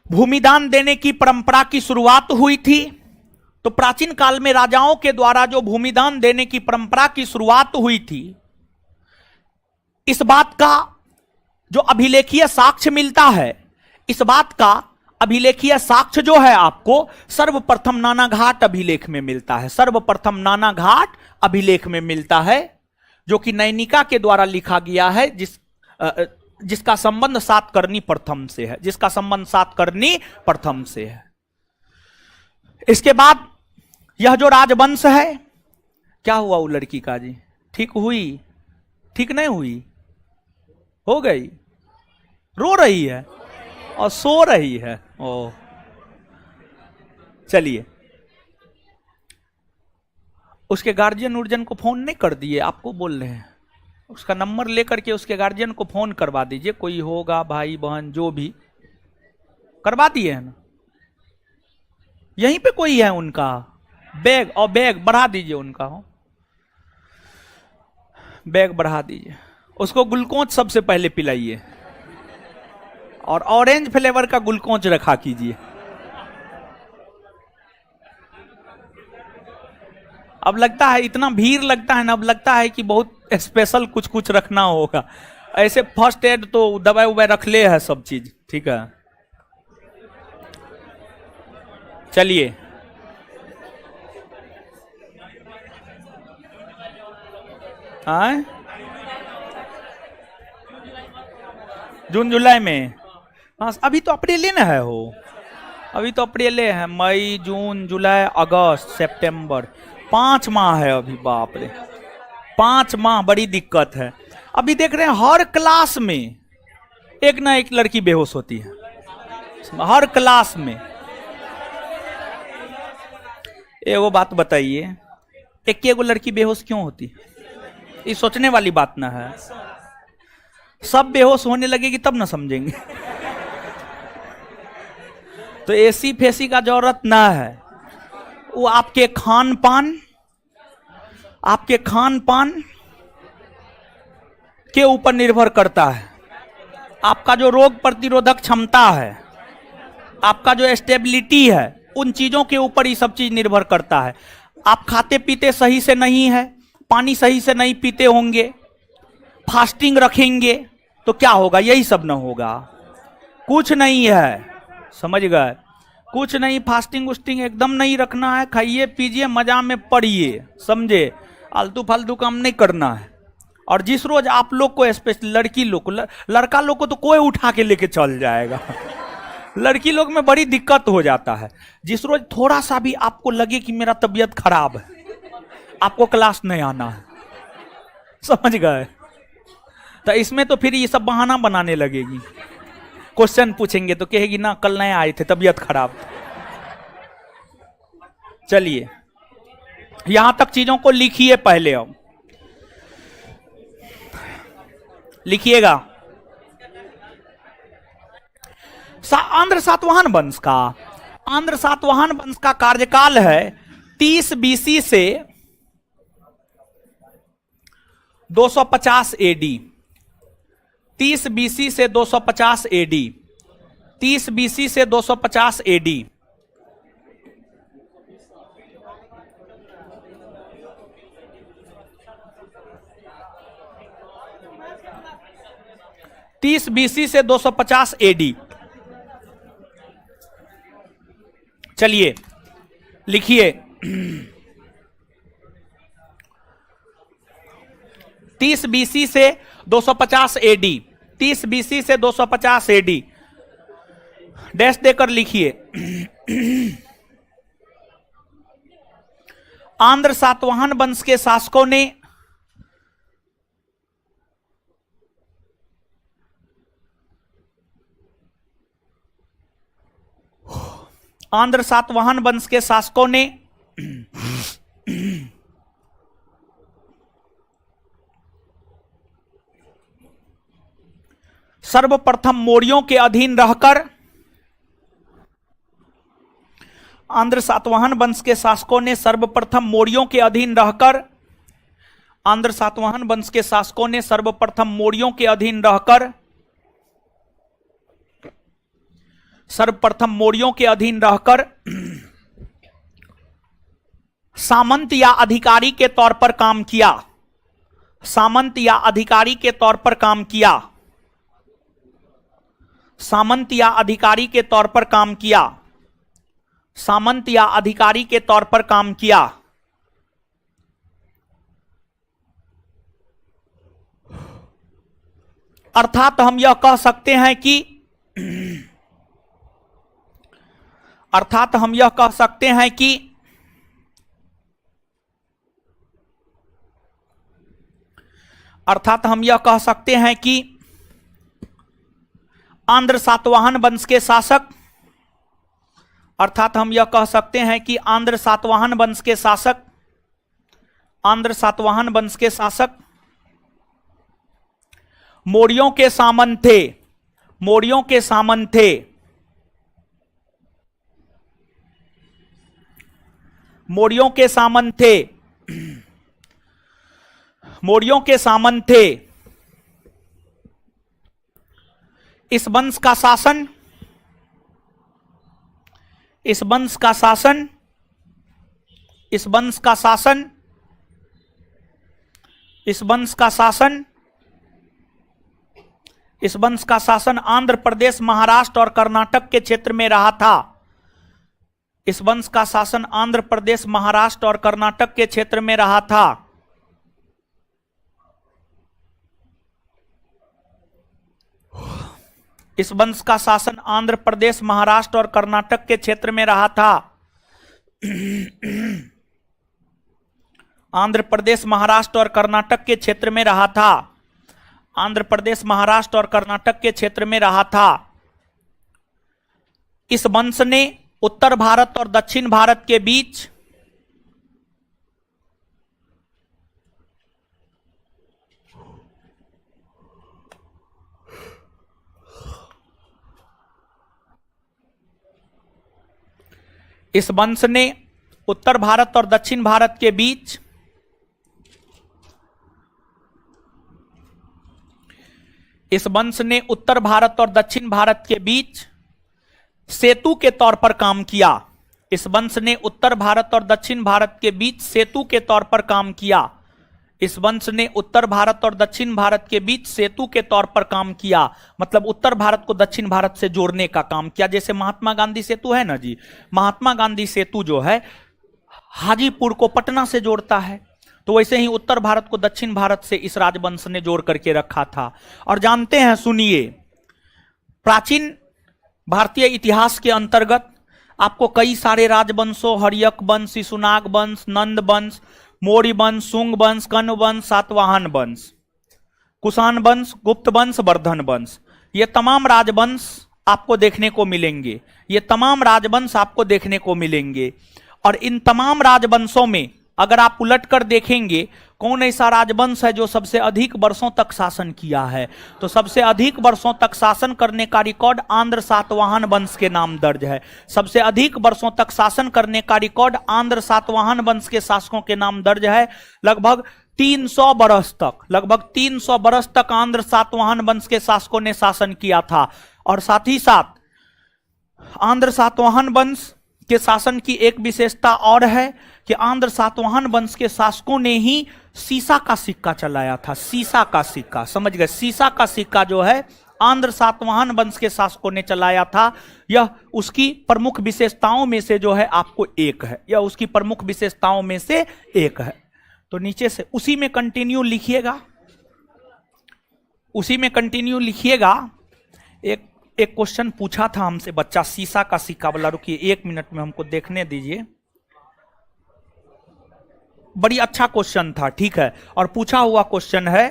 भूमिदान देने की परंपरा की शुरुआत हुई थी। तो प्राचीन काल में राजाओं के द्वारा जो भूमिदान देने की परंपरा की शुरुआत हुई थी, इस बात का जो अभिलेखीय साक्ष्य मिलता है, इस बात का अभिलेखीय साक्ष्य जो है आपको सर्वप्रथम नानाघाट अभिलेख में मिलता है। सर्वप्रथम नानाघाट अभिलेख में मिलता है, जो कि नैनिका के द्वारा लिखा गया है, जिसका संबंध सातकर्णी प्रथम से है, जिसका संबंध सातकर्णी प्रथम से है। इसके बाद यह जो राजवंश है, क्या हुआ वो लड़की का जी? ठीक हुई? ठीक नहीं हुई? हो गई? रो रही है और सो रही है। ओ चलिए, उसके गार्जियन उर्जन को फोन नहीं कर दिए? आपको बोल रहे हैं, उसका नंबर लेकर के उसके गार्जियन को फोन करवा दीजिए, कोई होगा भाई बहन जो भी, करवा दिए है ना? यहीं पे कोई है उनका? बैग और बैग बढ़ा दीजिए उनका, हो बैग बढ़ा दीजिए। उसको ग्लूकोज सबसे पहले पिलाइए और ऑरेंज फ्लेवर का ग्लूकोज रखा कीजिए। अब लगता है इतना भीड़ लगता है ना, अब लगता है कि बहुत स्पेशल कुछ कुछ रखना होगा। ऐसे फर्स्ट एड तो दवाई उवाई रख ले है सब चीज, ठीक है। चलिए, हाँ जून जुलाई में, हाँ अभी तो अप्रैल ना है, हो अभी तो अप्रैल है। मई जून जुलाई अगस्त सितंबर, 5 माह है अभी। बाप रे, 5 माह, बड़ी दिक्कत है। अभी देख रहे हैं हर क्लास में एक ना एक लड़की बेहोश होती है, हर क्लास में। वो बात बताइए, एक एगो लड़की बेहोश क्यों होती है? ये सोचने वाली बात ना है। सब बेहोश होने लगेगी तब ना समझेंगे। तो एसी फेसी का जरूरत ना है, वो आपके खान पान के ऊपर निर्भर करता है। आपका जो रोग प्रतिरोधक क्षमता है, आपका जो स्टेबिलिटी है, उन चीजों के ऊपर ये सब चीज निर्भर करता है। आप खाते पीते सही से नहीं है, पानी सही से नहीं पीते होंगे, फास्टिंग रखेंगे तो क्या होगा? यही सब ना होगा। कुछ नहीं है, समझ गए? कुछ नहीं, फास्टिंग उस्टिंग एकदम नहीं रखना है। खाइए पीजिए, मजा में पड़िए, समझे? आलतू फालतू काम नहीं करना है। और जिस रोज आप लोग को, स्पेशल लड़की लोग को, लड़का लोग को तो कोई उठा के लेके चल जाएगा। लड़की लोग में बड़ी दिक्कत हो जाता है। जिस रोज थोड़ा सा भी आपको लगे कि मेरा तबीयत खराब है, आपको क्लास नहीं आना है, समझ गए? तो इसमें तो फिर ये सब बहाना बनाने लगेगी। क्वेश्चन पूछेंगे तो कहेगी ना कल नहीं आए थे, तबीयत खराब। चलिए, यहां तक चीजों को लिखिए पहले। अब लिखिएगा, आंध्र सातवाहन वंश का कार्यकाल है 30 BC से 250 AD। 30 BC से 250 AD, 30 BC से 250 AD। तीस BC से 250 AD। चलिए लिखिए, 30 BC से 250 AD, 30 BC से 250 AD, डैश देकर लिखिए। आंध्र सातवाहन वंश के शासकों ने सर्वप्रथम मौर्यों के अधीन रहकर, आंध्र सातवाहन वंश के शासकों ने सर्वप्रथम मौर्यों के अधीन रहकर, आंध्र सातवाहन वंश के शासकों ने सर्वप्रथम मौर्यों के अधीन रहकर सर्वप्रथम मौर्यों के अधीन रहकर सामंत या अधिकारी के तौर पर काम किया, सामंत या अधिकारी के तौर पर काम किया, सामंत या अधिकारी के तौर पर काम किया, सामंत या अधिकारी के तौर पर काम किया। अर्थात हम यह कह सकते हैं कि अर्थात हम यह कह सकते हैं कि अर्थात हम यह कह सकते हैं कि आंध्र सातवाहन वंश के शासक, अर्थात हम यह कह सकते हैं कि आंध्र सातवाहन वंश के शासक, आंध्र सातवाहन वंश के शासक मौर्यों के सामंत थे, मौर्यों के सामंत थे, मौर्यों के सामंत थे, मौर्यों के सामंत थे। इस वंश का शासन, इस वंश का शासन, इस वंश का शासन, इस वंश का शासन, इस वंश का शासन आंध्र प्रदेश, महाराष्ट्र और कर्नाटक के क्षेत्र में रहा था। इस वंश का शासन आंध्र प्रदेश, महाराष्ट्र और कर्नाटक के क्षेत्र में रहा था। इस वंश का शासन आंध्र प्रदेश, महाराष्ट्र और कर्नाटक के क्षेत्र में रहा था। आंध्र प्रदेश, महाराष्ट्र और कर्नाटक के क्षेत्र में रहा था। आंध्र प्रदेश, महाराष्ट्र और कर्नाटक के क्षेत्र में रहा था। इस वंश ने उत्तर भारत और दक्षिण भारत के बीच इस वंश ने उत्तर भारत और दक्षिण भारत के बीच इस वंश ने उत्तर भारत और दक्षिण भारत के बीच सेतु के तौर पर काम किया। इस वंश ने उत्तर भारत और दक्षिण भारत के बीच सेतु के तौर पर काम किया। इस वंश ने उत्तर भारत और दक्षिण भारत के बीच सेतु के तौर पर काम किया, मतलब उत्तर भारत को दक्षिण भारत से जोड़ने का काम किया। जैसे महात्मा गांधी सेतु है ना जी, महात्मा गांधी सेतु जो है हाजीपुर को पटना से जोड़ता है, तो वैसे ही उत्तर भारत को दक्षिण भारत से इस राजवंश ने जोड़ करके रखा था। और जानते हैं, सुनिए, प्राचीन भारतीय इतिहास के अंतर्गत आपको कई सारे राजवंशों, हर्यक वंश, शिशुनाग वंश, नंद वंश, मौर्य वंश, शुंग वंश, कण्व वंश, सातवाहन वंश, कुषाण वंश, गुप्त वंश, वर्धन वंश, ये तमाम राजवंश आपको देखने को मिलेंगे। ये तमाम राजवंश आपको देखने को मिलेंगे। और इन तमाम राजवंशों में अगर आप उलट कर देखेंगे कौन ऐसा राजवंश है जो सबसे अधिक वर्षों तक शासन किया है, तो सबसे अधिक वर्षों तक शासन करने का रिकॉर्ड आंध्र सातवाहन वंश के नाम दर्ज है। सबसे अधिक वर्षों तक शासन करने का रिकॉर्ड आंध्र सातवाहन वंश के शासकों के नाम दर्ज है। लगभग 300 बरस तक, लगभग 300 बरस तक आंध्र सातवाहन वंश के शासकों ने शासन किया था। और साथ ही साथ आंध्र सातवाहन वंश के शासन की एक विशेषता और है कि आंध्र सातवाहन वंश के शासकों ने ही सीसा का सिक्का चलाया था। सीसा का सिक्का, समझ गए, सीसा का सिक्का जो है आंध्र सातवाहन वंश के शासकों ने चलाया था। यह उसकी प्रमुख विशेषताओं में से जो है आपको एक है, यह उसकी प्रमुख विशेषताओं में से एक है। तो नीचे से उसी में कंटिन्यू लिखिएगा, उसी में कंटिन्यू लिखिएगा। एक क्वेश्चन पूछा था हमसे बच्चा, सीसा का सिक्का वाला, रुकिए 1 मिनट में हमको देखने दीजिए। बड़ी अच्छा क्वेश्चन था, ठीक है, और पूछा हुआ क्वेश्चन है।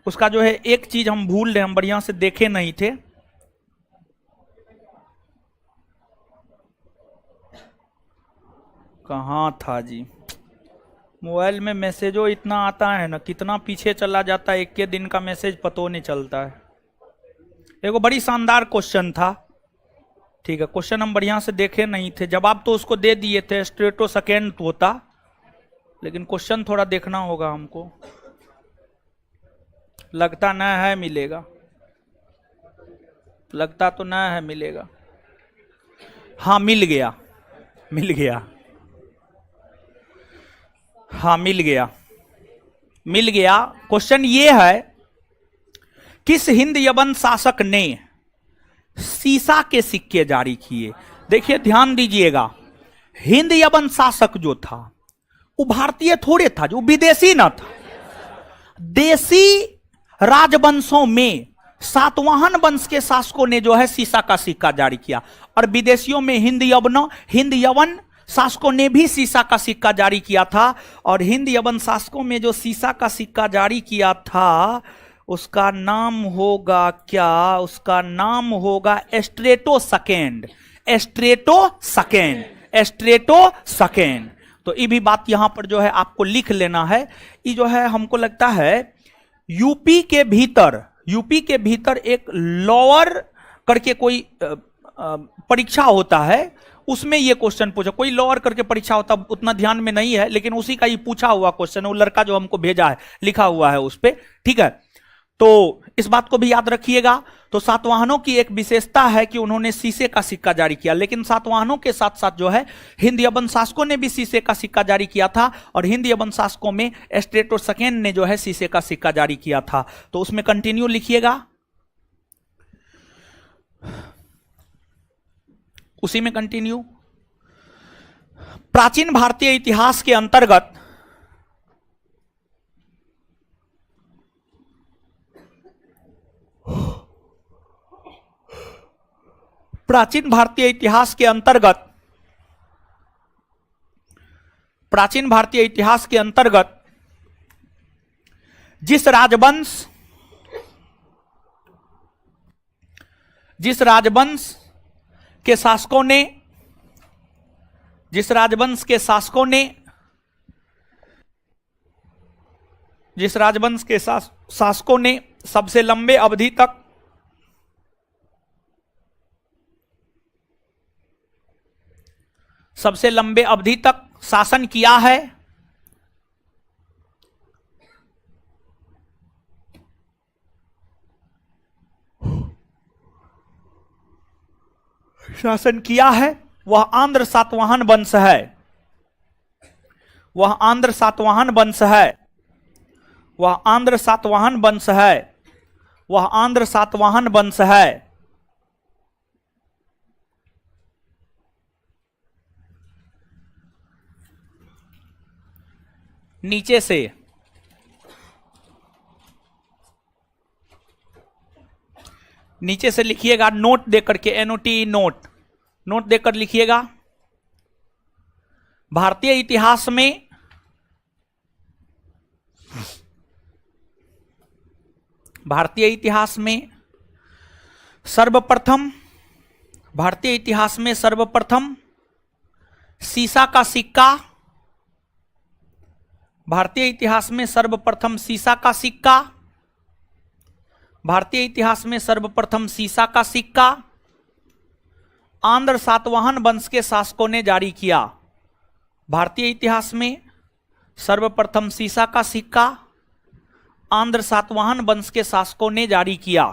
उसका जो है एक चीज हम भूल रहे, हम बढ़िया से देखे नहीं थे। कहाँ था जी, मोबाइल में मैसेजो इतना आता है ना, कितना पीछे चला जाता है, एक के दिन का मैसेज पतो नहीं चलता है। एक बड़ी शानदार क्वेश्चन था, ठीक है, क्वेश्चन हम बढ़िया से देखे नहीं थे, जवाब तो उसको दे दिए थे, स्ट्रेटो सेकेंड होता, लेकिन क्वेश्चन थोड़ा देखना होगा हमको। लगता ना है मिलेगा, लगता तो ना है मिलेगा। हाँ मिल गया, मिल गया, हाँ मिल गया, मिल गया। क्वेश्चन ये है, किस हिंद यवन शासक ने सीसा के सिक्के जारी किए? देखिए ध्यान दीजिएगा, हिंद यवन शासक जो था वो भारतीय थोड़े था, जो विदेशी ना था। देशी राजवंशों में सातवाहन वंश के शासकों ने जो है सीसा का सिक्का जारी किया, और विदेशियों में हिंद यवन शासकों ने भी सीसा का सिक्का जारी किया था। और हिंद यवन शासकों में जो सीसा का सिक्का जारी किया था उसका नाम होगा क्या? उसका नाम होगा एस्ट्रेटो सेकेंड, एस्ट्रेटो सेकेंड, एस्ट्रेटो सेकेंड। तो ये भी बात यहां पर जो है आपको लिख लेना है। ये जो है हमको लगता है यूपी के भीतर एक लोअर करके कोई परीक्षा होता है, उसमें ये क्वेश्चन पूछा। कोई लोअर करके परीक्षा होता, उतना ध्यान में नहीं है, लेकिन उसी का ये पूछा हुआ क्वेश्चन है। वो लड़का जो हमको भेजा है लिखा हुआ है उस पे, ठीक है। तो इस बात को भी याद रखिएगा। तो सातवाहनों की एक विशेषता है कि उन्होंने शीशे का सिक्का जारी किया, लेकिन सातवाहनों के साथ साथ जो है हिंद यवन शासकों ने भी शीशे का सिक्का जारी किया था, और हिंद यवन शासकों में एस्ट्रेटो सेकेंड ने जो है शीशे का सिक्का जारी किया था। तो उसमें कंटिन्यू लिखिएगा, उसी में कंटिन्यू। प्राचीन भारतीय इतिहास के अंतर्गत प्राचीन भारतीय इतिहास के अंतर्गत जिस राजवंश के शासकों ने सबसे लंबे अवधि तक शासन किया है, वह आंध्र सातवाहन वंश है। वह आंध्र सातवाहन वंश है। नीचे से लिखिएगा नोट देकर के, एनओटी नोट देकर लिखिएगा। भारतीय इतिहास में सर्वप्रथम सीसा का सिक्का, आंध्र सातवाहन वंश के शासकों ने जारी किया। भारतीय इतिहास में सर्वप्रथम सीसा का सिक्का आंध्र सातवाहन वंश के शासकों ने जारी किया।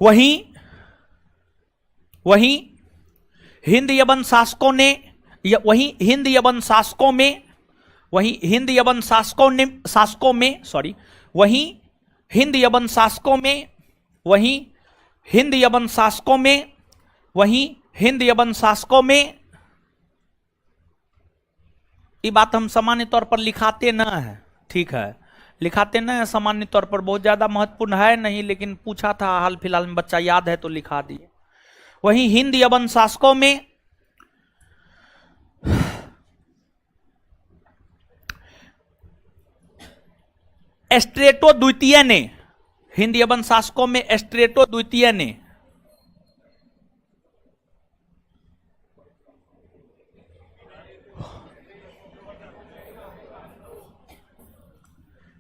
वहीं हिंद यवन शासकों में ये बात हम सामान्य तौर पर लिखाते न है, ठीक है, लिखाते न है सामान्य तौर पर, बहुत ज्यादा महत्वपूर्ण है नहीं, लेकिन पूछा था हाल फिलहाल में, बच्चा याद है तो लिखा दिए। वहीं हिंद यवन शासकों में एस्ट्रेटो द्वितीय ने, हिंद यवन शासकों में एस्ट्रेटो द्वितीय ने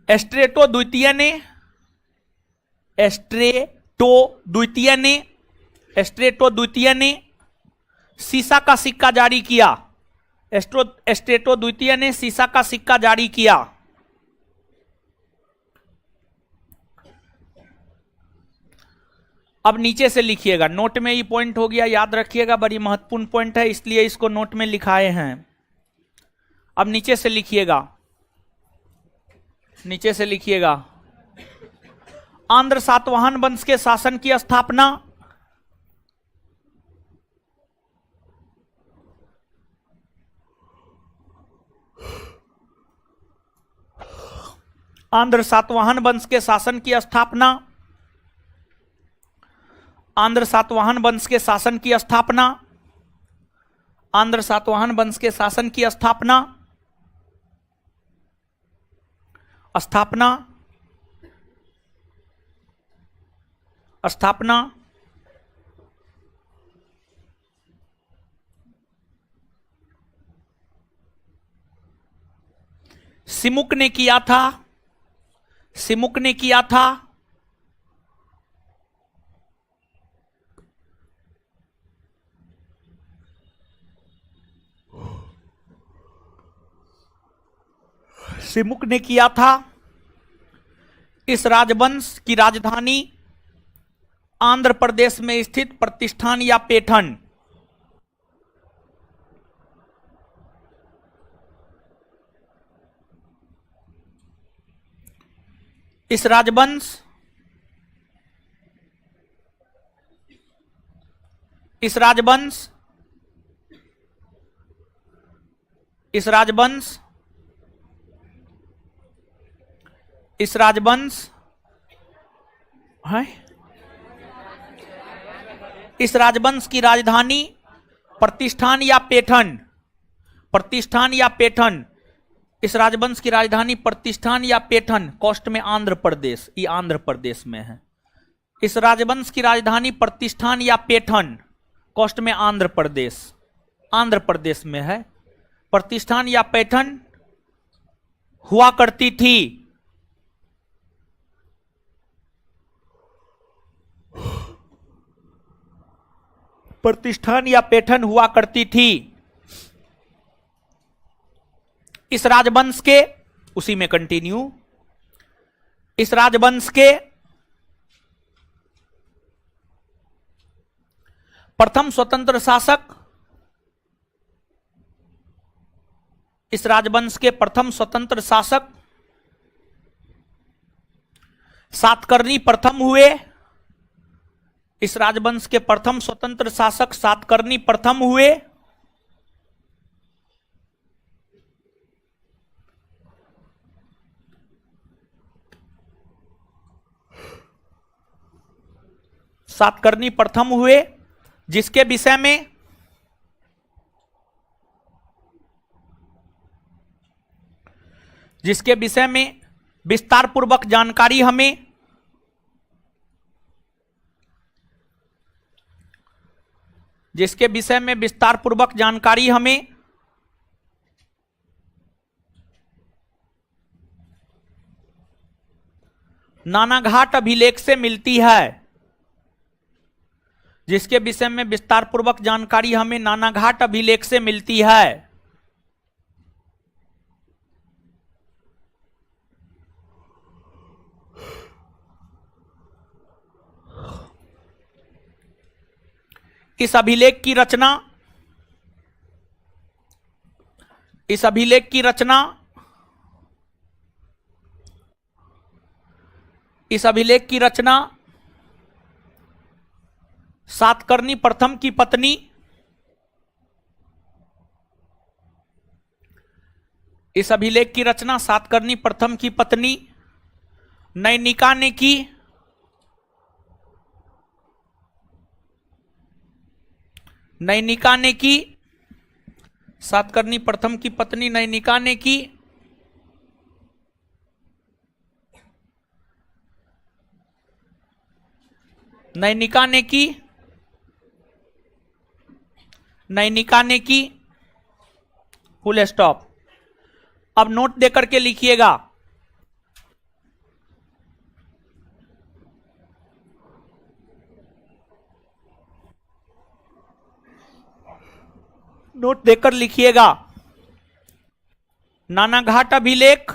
एस्ट्रेटो द्वितीय ने सीसा का सिक्का जारी किया। एस्ट्रेटो द्वितीय ने सीसा का सिक्का जारी किया। अब नीचे से लिखिएगा, नोट में ये पॉइंट हो गया, याद रखिएगा, बड़ी महत्वपूर्ण पॉइंट है, इसलिए इसको नोट में लिखाए हैं। अब नीचे से लिखिएगा, नीचे से लिखिएगा, आंध्र सातवाहन वंश के शासन की स्थापना, आंध्र सातवाहन वंश के शासन की स्थापना, आंध्र सातवाहन वंश के शासन की स्थापना, आंध्र सातवाहन वंश के शासन की स्थापना, स्थापना, स्थापना, सिमुक ने किया था, सिमुक ने किया था, सिमुक ने किया था। इस राजवंश की राजधानी आंध्र प्रदेश में स्थित प्रतिष्ठान या पेठन, इस राजवंश, इस राजवंश, इस राजवंश, इस राजवंश है, इस राजवंश की राजधानी प्रतिष्ठान या पेठन, प्रतिष्ठान या पेठन, इस राजवंश की राजधानी प्रतिष्ठान या पेठन, कोस्ट में आंध्र प्रदेश, ये आंध्र प्रदेश में है। इस राजवंश की राजधानी प्रतिष्ठान या पेठन, कोस्ट में आंध्र प्रदेश, आंध्र प्रदेश में है। प्रतिष्ठान या पेठन हुआ करती थी, प्रतिष्ठान या पेठन हुआ करती थी। इस राजवंश के, उसी में कंटिन्यू, इस राजवंश के प्रथम स्वतंत्र शासक, इस राजवंश के प्रथम स्वतंत्र शासक सातकर्णी प्रथम हुए। इस राजवंश के प्रथम स्वतंत्र शासक सातकर्णी प्रथम हुए। सातकर्णी प्रथम हुए, जिसके विषय में विस्तार पूर्वक जानकारी हमें जिसके विषय में विस्तार पूर्वक जानकारी हमें नानाघाट अभिलेख से मिलती है, जिसके विषय में विस्तार पूर्वक जानकारी हमें नानाघाट अभिलेख से मिलती है। इस अभिलेख की रचना, इस अभिलेख की रचना, इस अभिलेख की रचना सातकर्णी प्रथम की पत्नी, इस अभिलेख की रचना सातकर्णी प्रथम की पत्नी नैनिका ने की। नैनिका ने की, सातकर्णी प्रथम की पत्नी नैनिका ने की। नैनिका ने की, नैनिका ने की, फुल स्टॉप। अब नोट देकर के लिखिएगा, नोट देकर लिखिएगा, नानाघाट अभिलेख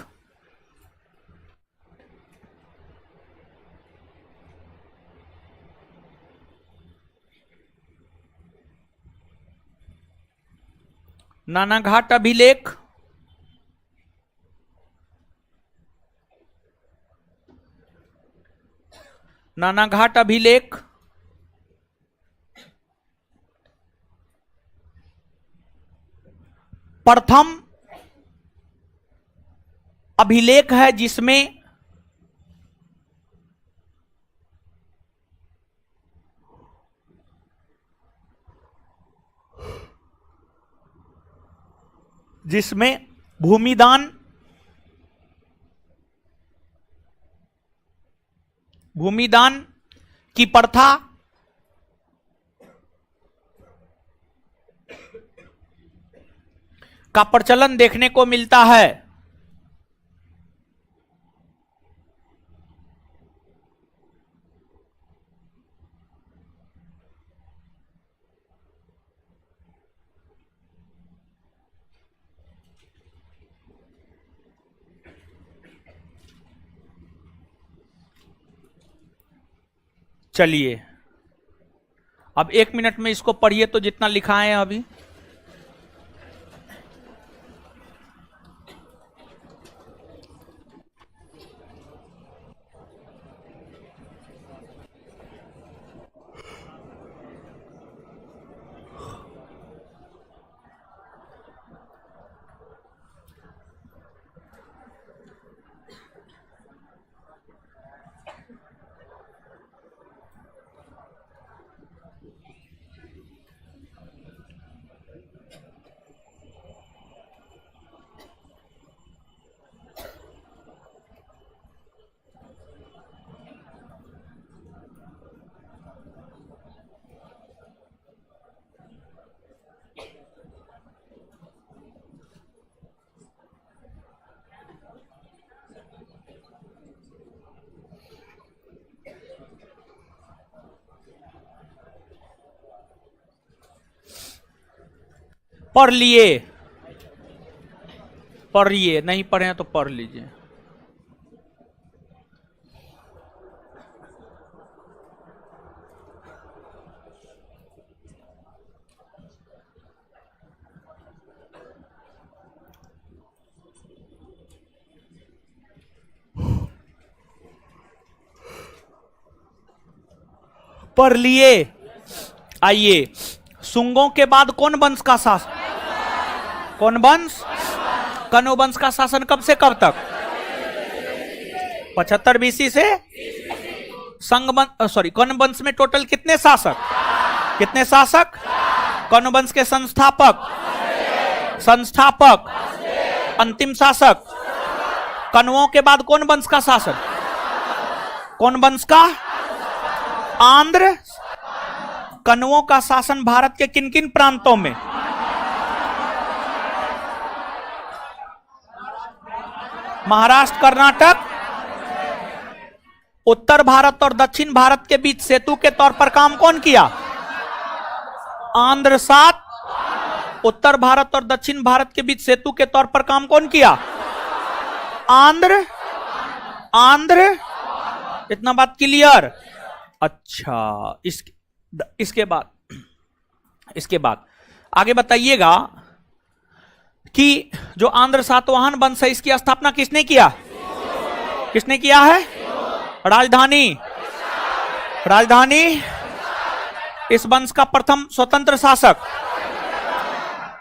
नानाघाट अभिलेख, नानाघाट अभिलेख, प्रथम अभिलेख है जिसमें भूमिदान की प्रथा का प्रचलन देखने को मिलता है। चलिए अब 1 मिनट में इसको पढ़िए तो जितना लिखा है अभी। पढ़ लिए, पढ़िए, नहीं पढ़े हैं तो पढ़ लीजिए। पढ़ लिए। आइए, सुंगों के बाद कौन वंश का शासन? कौन वंश? कनु वंश का शासन कब से कब तक? 75 बीसी से संग कनु वंश में टोटल कितने शासक? कितने शासक? कनु वंश के संस्थापक, अंतिम शासक। कनुओं के बाद कौन वंश का शासन? कौन वंश का? आंध्र। कनुओं का शासन भारत के किन किन प्रांतों में? महाराष्ट्र, कर्नाटक। उत्तर भारत और दक्षिण भारत के बीच सेतु के तौर पर काम कौन किया? आंध्र 7। उत्तर भारत और दक्षिण भारत के बीच सेतु के तौर पर काम कौन किया? आंध्र। इतना बात क्लियर? अच्छा, इसके बाद आगे बताइएगा कि जो आंध्र सातवाहन वंश है इसकी स्थापना किसने किया? किसने किया है? राजधानी। इस वंश का प्रथम स्वतंत्र शासक,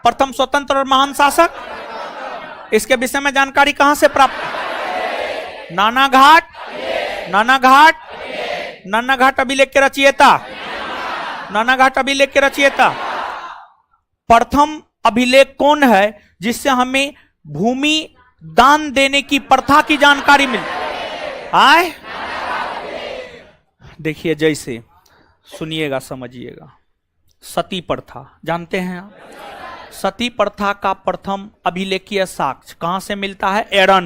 प्रथम स्वतंत्र और महान शासक, इसके विषय में जानकारी कहां से प्राप्त? नानाघाट अभिलेख के रचयिता। प्रथम अभिलेख कौन है जिससे हमें भूमि दान देने की प्रथा की जानकारी मिली? आए देखिए, जैसे सुनिएगा, समझिएगा। सती प्रथा जानते हैं आप? सती प्रथा का प्रथम अभिलेखीय साक्ष्य कहां से मिलता है? एरन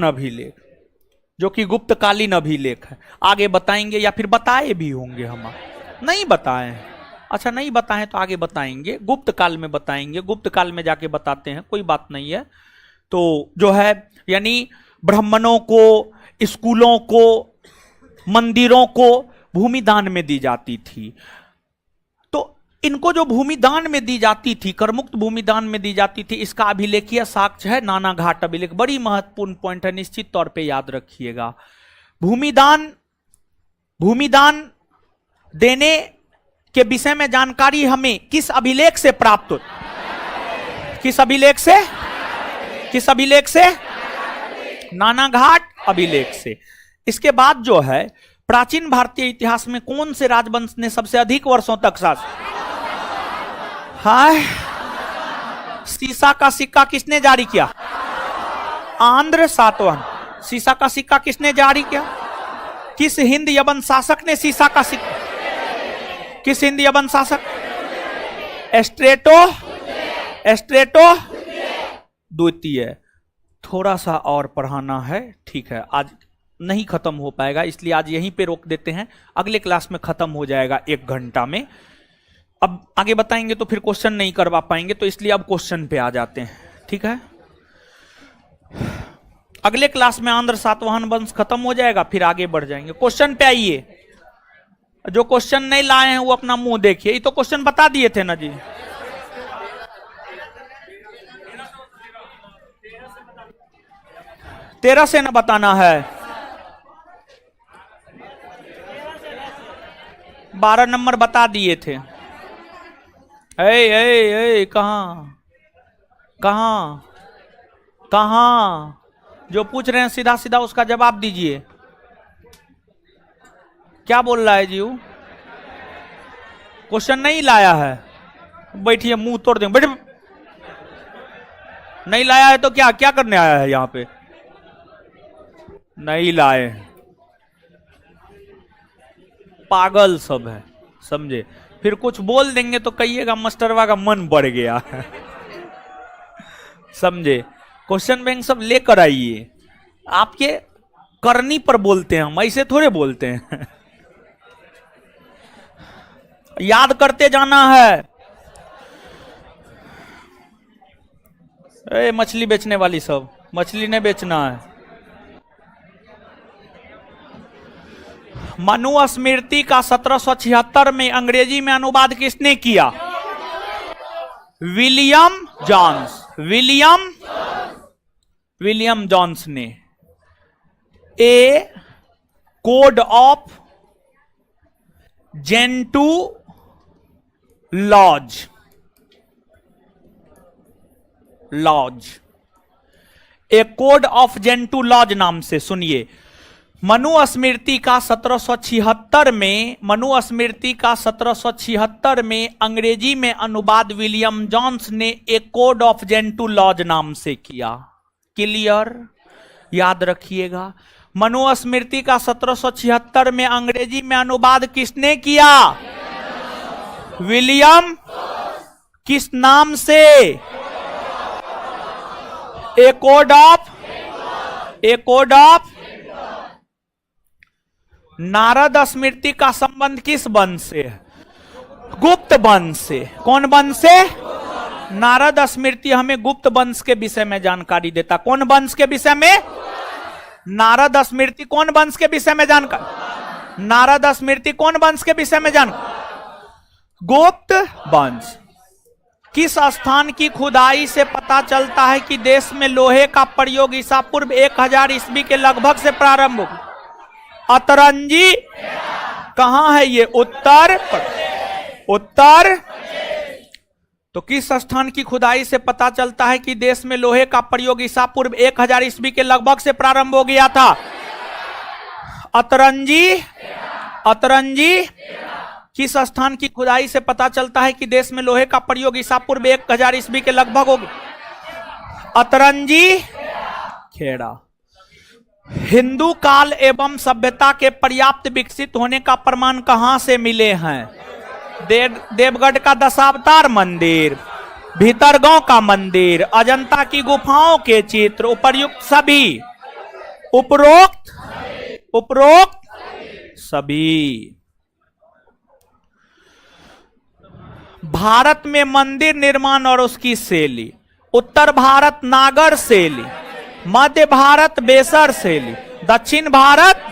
अभिलेख, जो कि गुप्तकालीन अभिलेख है। आगे बताएंगे या फिर बताए भी होंगे, हम नहीं बताए हैं। अच्छा, नहीं बताएं तो आगे बताएंगे, गुप्त काल में बताएंगे, गुप्त काल में जाके बताते हैं, कोई बात नहीं है। तो जो है यानी ब्राह्मणों को, स्कूलों को, मंदिरों को भूमि दान में दी जाती थी। तो इनको जो भूमि दान में दी जाती थी, करमुक्त भूमि दान में दी जाती थी, इसका अभिलेखीय साक्ष्य है नानाघाट अभिलेख। बड़ी महत्वपूर्ण पॉइंट है, निश्चित तौर पे याद रखिएगा। भूमिदान देने के विषय में जानकारी हमें किस अभिलेख से प्राप्त हो? किस अभिलेख से? किस अभिलेख से? नानाघाट अभिलेख से। इसके बाद जो है, प्राचीन भारतीय इतिहास में कौन से राजवंश ने सबसे अधिक वर्षों तक शासन? हाय, सीसा का सिक्का किसने जारी किया? आंध्र सातवाहन। सीसा का सिक्का किसने जारी किया? किस हिंद यवन शासक ने सीसा का सिक्का? किस हिंद यवन शासक? एस्ट्रेटो द्वितीय। थोड़ा सा और पढ़ाना है, ठीक है, आज नहीं खत्म हो पाएगा, इसलिए आज यहीं पे रोक देते हैं। अगले क्लास में खत्म हो जाएगा 1 घंटा में। अब आगे बताएंगे तो फिर क्वेश्चन नहीं करवा पाएंगे, तो इसलिए अब क्वेश्चन पे आ जाते हैं, ठीक है। अगले क्लास में आंध्र सातवाहन वंश खत्म हो जाएगा, फिर आगे बढ़ जाएंगे। क्वेश्चन पे आइए। जो क्वेश्चन नहीं लाए हैं वो अपना मुंह देखिए। ये तो क्वेश्चन बता दिए थे ना जी। तेरह से ना बताना है, 12 नंबर बता दिए थे। ए कहां जो पूछ रहे हैं सीधा सीधा उसका जवाब दीजिए। क्या बोल रहा है जी? वो क्वेश्चन नहीं लाया है, बैठिए, मुंह तोड़ देंगे, बैठ। नहीं लाया है तो क्या क्या करने आया है यहां पे? नहीं लाए, पागल सब है, समझे? फिर कुछ बोल देंगे तो कहिएगा मास्टरवा का मन बढ़ गया है, समझे? क्वेश्चन बैंक सब लेकर आइए। आपके करनी पर बोलते हैं हम, ऐसे थोड़े बोलते हैं। याद करते जाना है। ए, मछली बेचने वाली सब, मछली नहीं बेचना है। मनुस्मृति का 1776 में अंग्रेजी में अनुवाद किसने किया? विलियम जॉन्स ने। A code of Gentoo laws, a code of Gentoo laws नाम से। सुनिए, मनुस्मृति का 1776 में अंग्रेजी में अनुवाद विलियम जॉन्स ने एक कोड ऑफ जेंटू लॉज नाम से किया। क्लियर? याद रखिएगा, मनुस्मृति का 1776 में अंग्रेजी में अनुवाद किसने किया? विलियम। किस नाम से? ए कोड ऑफ। नारद स्मृति का संबंध किस वंश से है? गुप्त वंश से। कौन वंश से? नारद स्मृति हमें गुप्त वंश के विषय में जानकारी देता। कौन वंश के विषय में? नारद स्मृति कौन वंश के विषय में जानकारी? नारद स्मृति कौन वंश के विषय में जानकारी? गुप्त वंश। किस स्थान की खुदाई से पता चलता है कि देश में लोहे का प्रयोग ईसा पूर्व 1000 ईस्वी के लगभग से प्रारंभ हो? अतरंजी। कहां है ये? उत्तर। तो किस स्थान की खुदाई से पता चलता है कि देश में लोहे का प्रयोग ईसा पूर्व 1000 ईस्वी के लगभग से प्रारंभ हो गया था? अतरंजी। किस स्थान की खुदाई से पता चलता है कि देश में लोहे का प्रयोग ईसा पूर्व 1000 ईस्वी के लगभग हो गया? अतरंजी, खेड़ा। हिंदू काल एवं सभ्यता के पर्याप्त विकसित होने का प्रमाण कहां से मिले हैं? देवगढ़ का दशावतार मंदिर, भीतरगांव का मंदिर, अजंता की गुफाओं के चित्र, उपरोक्त सभी। भारत में मंदिर निर्माण और उसकी शैली। उत्तर भारत नागर शैली, मध्य भारत बेसर शैली, दक्षिण भारत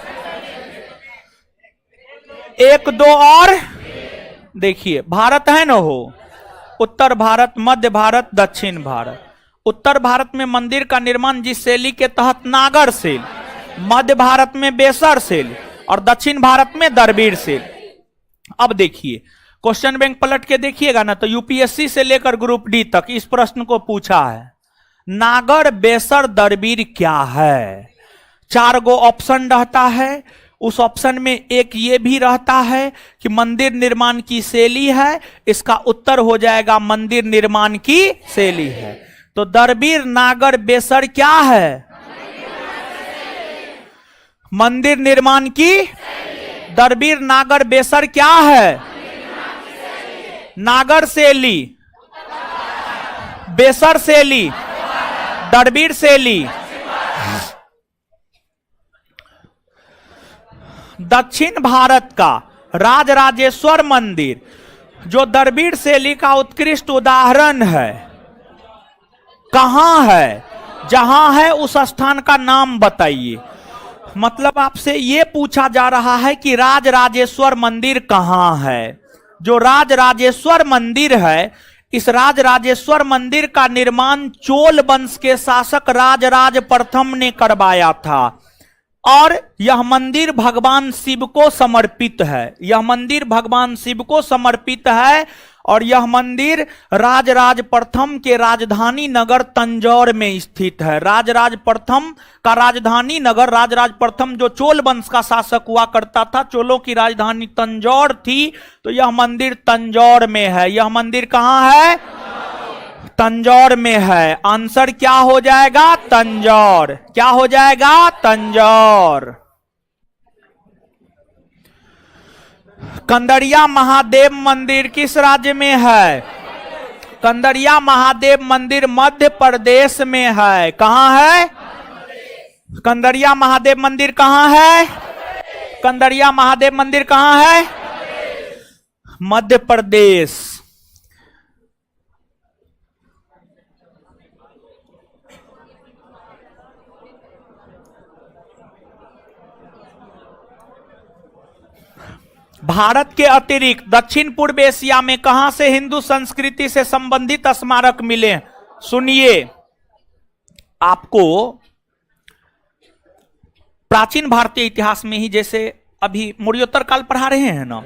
1, 2 और देखिए भारत है ना हो, उत्तर भारत, मध्य भारत, दक्षिण भारत। उत्तर भारत में मंदिर का निर्माण जिस शैली के तहत नागर शैली, मध्य भारत में बेसर शैली और दक्षिण भारत में दरबीर शैली। अब देखिए क्वेश्चन बैंक पलट के देखिएगा ना, तो यूपीएससी से लेकर ग्रुप डी तक इस प्रश्न को पूछा है, नागर बेसर दरबीर क्या है। 4 गो ऑप्शन रहता है, उस ऑप्शन में एक ये भी रहता है कि मंदिर निर्माण की शैली है, इसका उत्तर हो जाएगा मंदिर निर्माण की शैली है। तो दरबीर नागर बेसर क्या है, मंदिर निर्माण की। दरबीर नागर बेसर क्या है, नागर शैली, बेसर शैली, दरबीर शैली। दक्षिण भारत का राजराजेश्वर मंदिर जो दरबीर शैली का उत्कृष्ट उदाहरण है, कहां है, जहां है उस स्थान का नाम बताइए। मतलब आपसे यह पूछा जा रहा है कि राजराजेश्वर मंदिर कहां है। जो राजराजेश्वर मंदिर है, इस राजराजेश्वर मंदिर का निर्माण चोल वंश के शासक राजराज प्रथम ने करवाया था और यह मंदिर भगवान शिव को समर्पित है। यह मंदिर भगवान शिव को समर्पित है और यह मंदिर राजराज प्रथम के राजधानी नगर तंजौर में स्थित है। राजराज प्रथम का राजधानी नगर, राजराज प्रथम जो चोल वंश का शासक हुआ करता था, चोलों की राजधानी तंजौर थी, तो यह मंदिर तंजौर में है। यह मंदिर कहां है, तंजौर में है। आंसर क्या हो जाएगा, तंजौर। क्या हो जाएगा, तंजौर। कंदरिया महादेव मंदिर किस राज्य में है, कंदरिया महादेव मंदिर मध्य प्रदेश में है। कहां है, कंदरिया महादेव मंदिर कहां है, कंदरिया महादेव मंदिर कहां है, मध्य प्रदेश। भारत के अतिरिक्त दक्षिण पूर्व एशिया में कहां से हिंदू संस्कृति से संबंधित स्मारक मिले। सुनिए, आपको प्राचीन भारतीय इतिहास में ही, जैसे अभी मौर्योत्तर काल पढ़ा रहे हैं ना,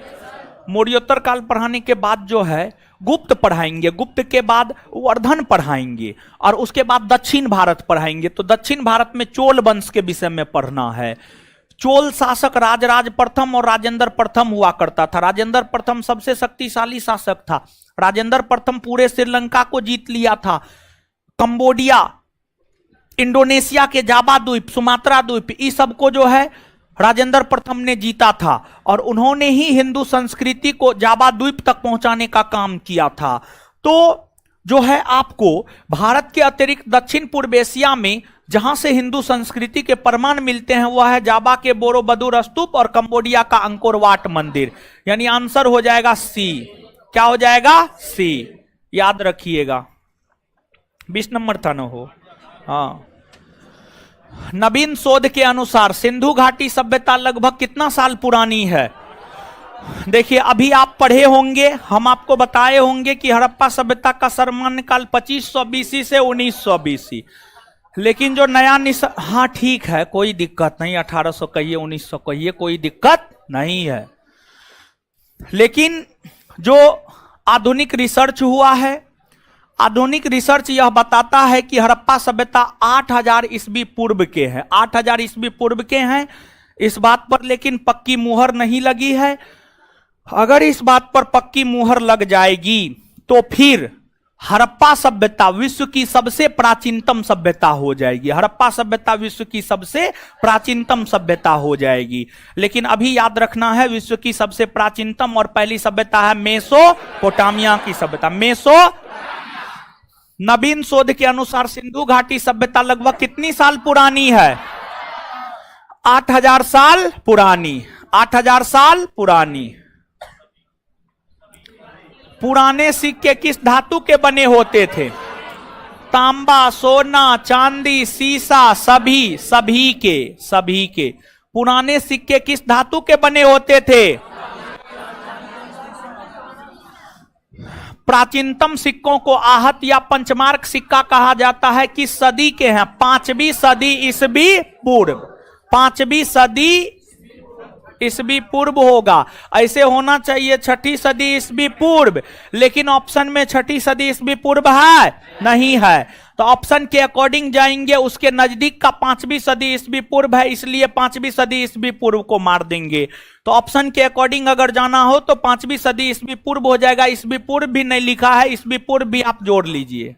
मौर्योत्तर काल पढ़ाने के बाद जो है गुप्त पढ़ाएंगे, गुप्त के बाद वर्धन पढ़ाएंगे और उसके बाद दक्षिण भारत पढ़ाएंगे। तो दक्षिण भारत में चोल वंश के विषय में पढ़ना है। चोल शासक राजराज प्रथम और राजेंद्र प्रथम हुआ करता था। राजेंद्र प्रथम सबसे शक्तिशाली शासक था। राजेंद्र प्रथम पूरे श्रीलंका को जीत लिया था। कंबोडिया, इंडोनेशिया के जावा द्वीप, सुमात्रा द्वीप, इस सब को जो है राजेंद्र प्रथम ने जीता था और उन्होंने ही हिंदू संस्कृति को जावा द्वीप तक पहुंचाने का काम किया था। तो जो है आपको भारत के अतिरिक्त दक्षिण पूर्व एशिया में जहां से हिंदू संस्कृति के प्रमाण मिलते हैं वह है जावा के बोरोबदुर स्तूप और कंबोडिया का अंकोर वाट मंदिर। यानी आंसर हो जाएगा सी। क्या हो जाएगा, सी। याद रखिएगा, 20 नंबर था ना हो। हाँ, नवीन शोध के अनुसार सिंधु घाटी सभ्यता लगभग कितना साल पुरानी है। देखिए, अभी आप पढ़े होंगे, हम आपको बताए होंगे कि हड़प्पा सभ्यता का सामान्य काल 2500 बीसी से 1900 बीसी। लेकिन जो नया हाँ ठीक है, कोई दिक्कत नहीं, 1800 कहिए, 1900 कहिए, कोई दिक्कत नहीं है। लेकिन जो आधुनिक रिसर्च हुआ है, आधुनिक रिसर्च यह बताता है कि हड़प्पा सभ्यता 8000 ईस्वी पूर्व के हैं, 8000 ईस्वी पूर्व के हैं। इस बात पर लेकिन पक्की मुहर नहीं लगी है। अगर इस बात पर पक्की मुहर लग जाएगी तो फिर हड़प्पा सभ्यता विश्व की सबसे प्राचीनतम सभ्यता हो जाएगी। हड़प्पा सभ्यता विश्व की सबसे प्राचीनतम सभ्यता हो जाएगी। लेकिन अभी याद रखना है, विश्व की सबसे प्राचीनतम और पहली सभ्यता है मेसोपोटामिया की सभ्यता। नवीन शोध के अनुसार सिंधु घाटी सभ्यता लगभग कितनी साल पुरानी है, 8000 साल पुरानी। 8000 साल पुरानी। पुराने सिक्के किस धातु के बने होते थे, तांबा, सोना, चांदी, सीसा, सभी के पुराने सिक्के किस धातु के बने होते थे। प्राचीनतम सिक्कों को आहत या पंचमार्क सिक्का कहा जाता है। किस सदी के हैं? 5वीं सदी ईसवी पूर्व। 5वीं सदी ईसवी पूर्व होगा। ऐसे होना चाहिए 6ठी सदी ईसवी पूर्व, लेकिन ऑप्शन में 6ठी सदी ईसवी पूर्व है नहीं है, तो ऑप्शन के अकॉर्डिंग जाएंगे। उसके नजदीक का 5वीं सदी ईसवी पूर्व है, इसलिए 5वीं सदी ईसवी पूर्व को मार देंगे। तो ऑप्शन के अकॉर्डिंग अगर जाना हो तो 5वीं सदी ईसवी पूर्व हो जाएगा। ईसवी पूर्व भी नहीं लिखा है, ईसवी पूर्व भी आप जोड़ लीजिए।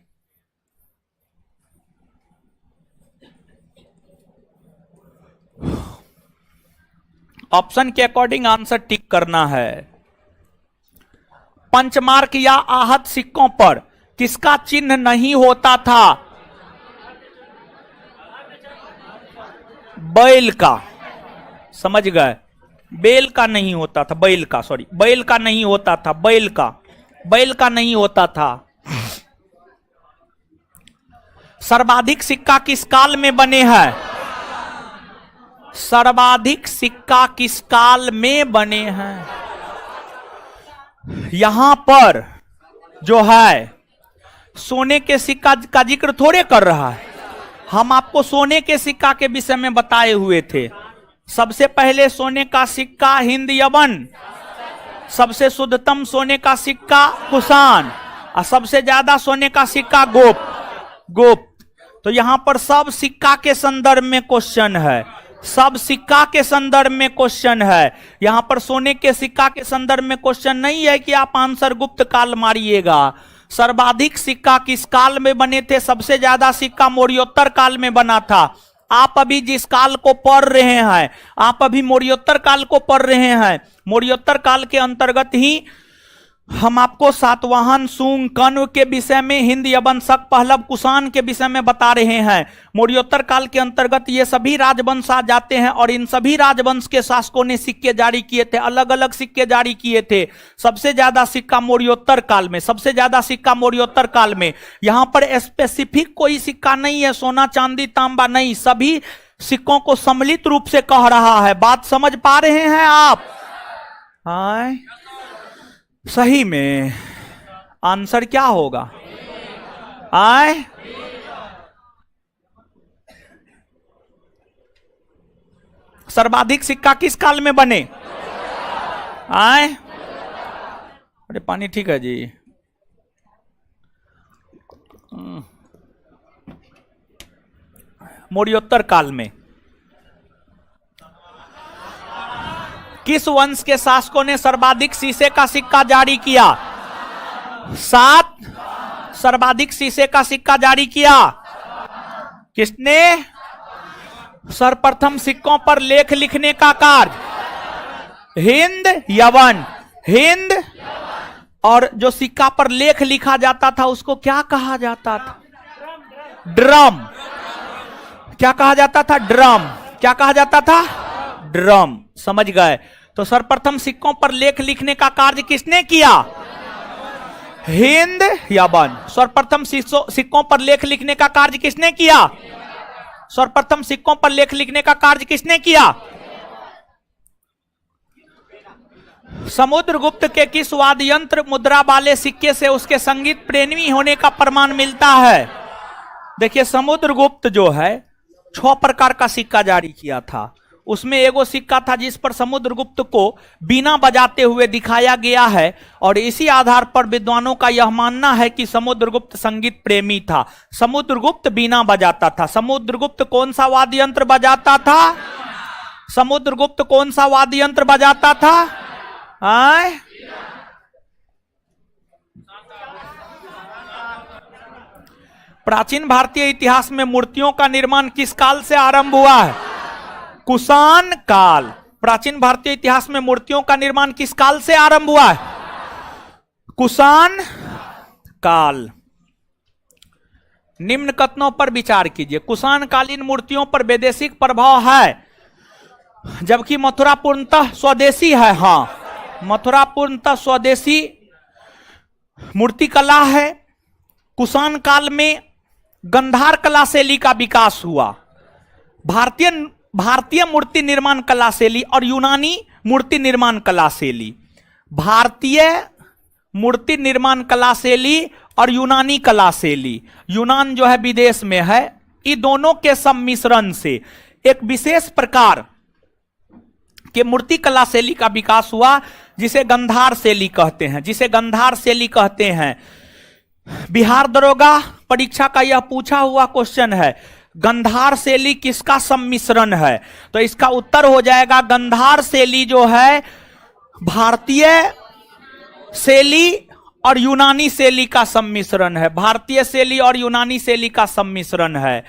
ऑप्शन के अकॉर्डिंग आंसर टिक करना है। पंचमार्क या आहत सिक्कों पर किसका चिन्ह नहीं होता था? बैल का। समझ गए? बैल का नहीं होता था, बैल का, सॉरी, बैल का नहीं होता था, बैल का नहीं होता था। सर्वाधिक सिक्का किस काल में बने हैं? सर्वाधिक सिक्का किस काल में बने हैं? यहां पर जो है सोने के सिक्का का जिक्र थोड़े कर रहा है। हम आपको सोने के सिक्का के विषय में बताए हुए थे। सबसे पहले सोने का सिक्का हिंद यवन, सबसे शुद्धतम सोने का सिक्का कुषाण, और सबसे ज्यादा सोने का सिक्का गुप्त। तो यहां पर सब सिक्का के संदर्भ में क्वेश्चन है, सब सिक्का के संदर्भ में क्वेश्चन है। यहां पर सोने के सिक्का के संदर्भ में क्वेश्चन नहीं है कि आप आंसर गुप्त काल मारिएगा। सर्वाधिक सिक्का किस काल में बने थे? सबसे ज्यादा सिक्का मौर्योत्तर काल में बना था। आप अभी जिस काल को पढ़ रहे हैं, आप अभी मौर्योत्तर काल को पढ़ रहे हैं। मौर्योत्तर काल के अंतर्गत ही हम आपको सातवाहन, सूंग, कण्व के विषय में, हिंद यवन, शक, पहलव, कुषाण के विषय में बता रहे हैं। मौर्योत्तर काल के अंतर्गत ये सभी राजवंश आ जाते हैं और इन सभी राजवंश के शासकों ने सिक्के जारी किए थे, अलग अलग सिक्के जारी किए थे। सबसे ज्यादा सिक्का मौर्योत्तर काल में, सबसे ज्यादा सिक्का मौर्योत्तर काल में। यहां पर स्पेसिफिक कोई सिक्का नहीं है, सोना, चांदी, तांबा नहीं, सभी सिक्कों को सम्मिलित रूप से कह रहा है। बात समझ पा रहे हैं आप? हाँ, सही में आंसर क्या होगा? आए, सर्वाधिक सिक्का किस काल में बने? आए, अरे पानी ठीक है जी। मौर्योत्तर काल में। किस वंश के शासकों ने सर्वाधिक शीशे का सिक्का जारी किया? 7 सर्वाधिक शीशे का सिक्का जारी किया। किसने? सर्वप्रथम सिक्कों पर लेख लिखने का कार्य हिंद यवन। हिंद, और जो सिक्का पर लेख लिखा जाता था उसको क्या कहा जाता था? ड्रम। क्या कहा जाता था? ड्रम। क्या कहा जाता था? ड्रम। समझ गए? तो सर्वप्रथम सिक्कों पर लेख लिखने का कार्य किसने किया? हिंद यवन। सर्वप्रथम सिक्कों पर लेख लिखने का कार्य किसने किया? सर्वप्रथम सिक्कों पर लेख लिखने का कार्य किसने किया? समुद्रगुप्त के किस वाद्य यंत्र मुद्रा वाले सिक्के से उसके संगीत प्रेमी होने का प्रमाण मिलता है? देखिए, समुद्रगुप्त जो है 6 प्रकार का सिक्का जारी किया था। उसमें एगो सिक्का था जिस पर समुद्रगुप्त को बीना बजाते हुए दिखाया गया है, और इसी आधार पर विद्वानों का यह मानना है कि समुद्रगुप्त संगीत प्रेमी था। समुद्रगुप्त बीना बजाता था। समुद्रगुप्त कौन सा वाद्य यंत्र बजाता था? समुद्रगुप्त कौन सा वाद्य यंत्र बजाता था? आए? प्राचीन भारतीय इतिहास में मूर्तियों का निर्माण किस काल से आरंभ हुआ है? कुषाण काल। प्राचीन भारतीय इतिहास में मूर्तियों का निर्माण किस काल से आरंभ हुआ है? कुषाण काल। निम्न कथनों पर विचार कीजिए। कुषाण कालीन मूर्तियों पर वैदेशिक प्रभाव है, जबकि मथुरा पूर्णतः स्वदेशी है। हां, मथुरा पूर्णतः स्वदेशी मूर्ति कला है। कुषाण काल में गंधार कला शैली का विकास हुआ। भारतीय मूर्ति निर्माण कला शैली और यूनानी मूर्ति निर्माण कला शैली। भारतीय मूर्ति निर्माण कला शैली और यूनानी कला शैली, यूनान जो है विदेश में है, इन दोनों के सम्मिश्रण से एक विशेष प्रकार के मूर्ति कला शैली का विकास हुआ, जिसे गंधार शैली कहते हैं, जिसे गंधार शैली कहते हैं। बिहार दरोगा परीक्षा का यह पूछा हुआ क्वेश्चन है, गंधार शैली किसका सम्मिश्रण है? तो इसका उत्तर हो जाएगा गंधार शैली जो है भारतीय शैली और यूनानी शैली का सम्मिश्रण है, भारतीय शैली और यूनानी शैली का सम्मिश्रण है।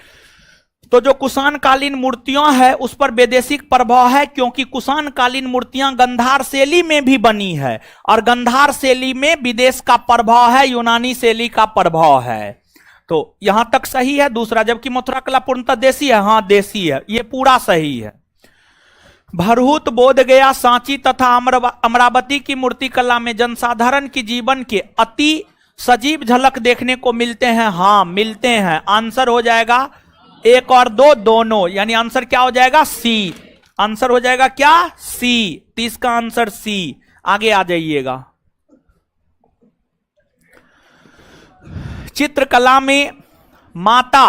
तो जो कुषाण कालीन मूर्तियां हैं उस पर वैदेशिक प्रभाव है, क्योंकि कुषाण कालीन मूर्तियां गंधार शैली में भी बनी है और गंधार शैली में विदेश का प्रभाव है, यूनानी शैली का प्रभाव है। तो यहां तक सही है दूसरा, जबकि मथुरा कला पूर्णतः देसी है, हां देसी है, यह पूरा सही है। भरहूत, बोधगया, सांची तथा अमरावती की मूर्ति कला में जनसाधारण की जीवन के अति सजीव झलक देखने को मिलते हैं, हां मिलते हैं। आंसर हो जाएगा 1 और 2 दोनों, यानी आंसर क्या हो जाएगा? सी। आंसर हो जाएगा क्या? सी। 30 का आंसर सी। आगे आ जाइएगा। चित्रकला में माता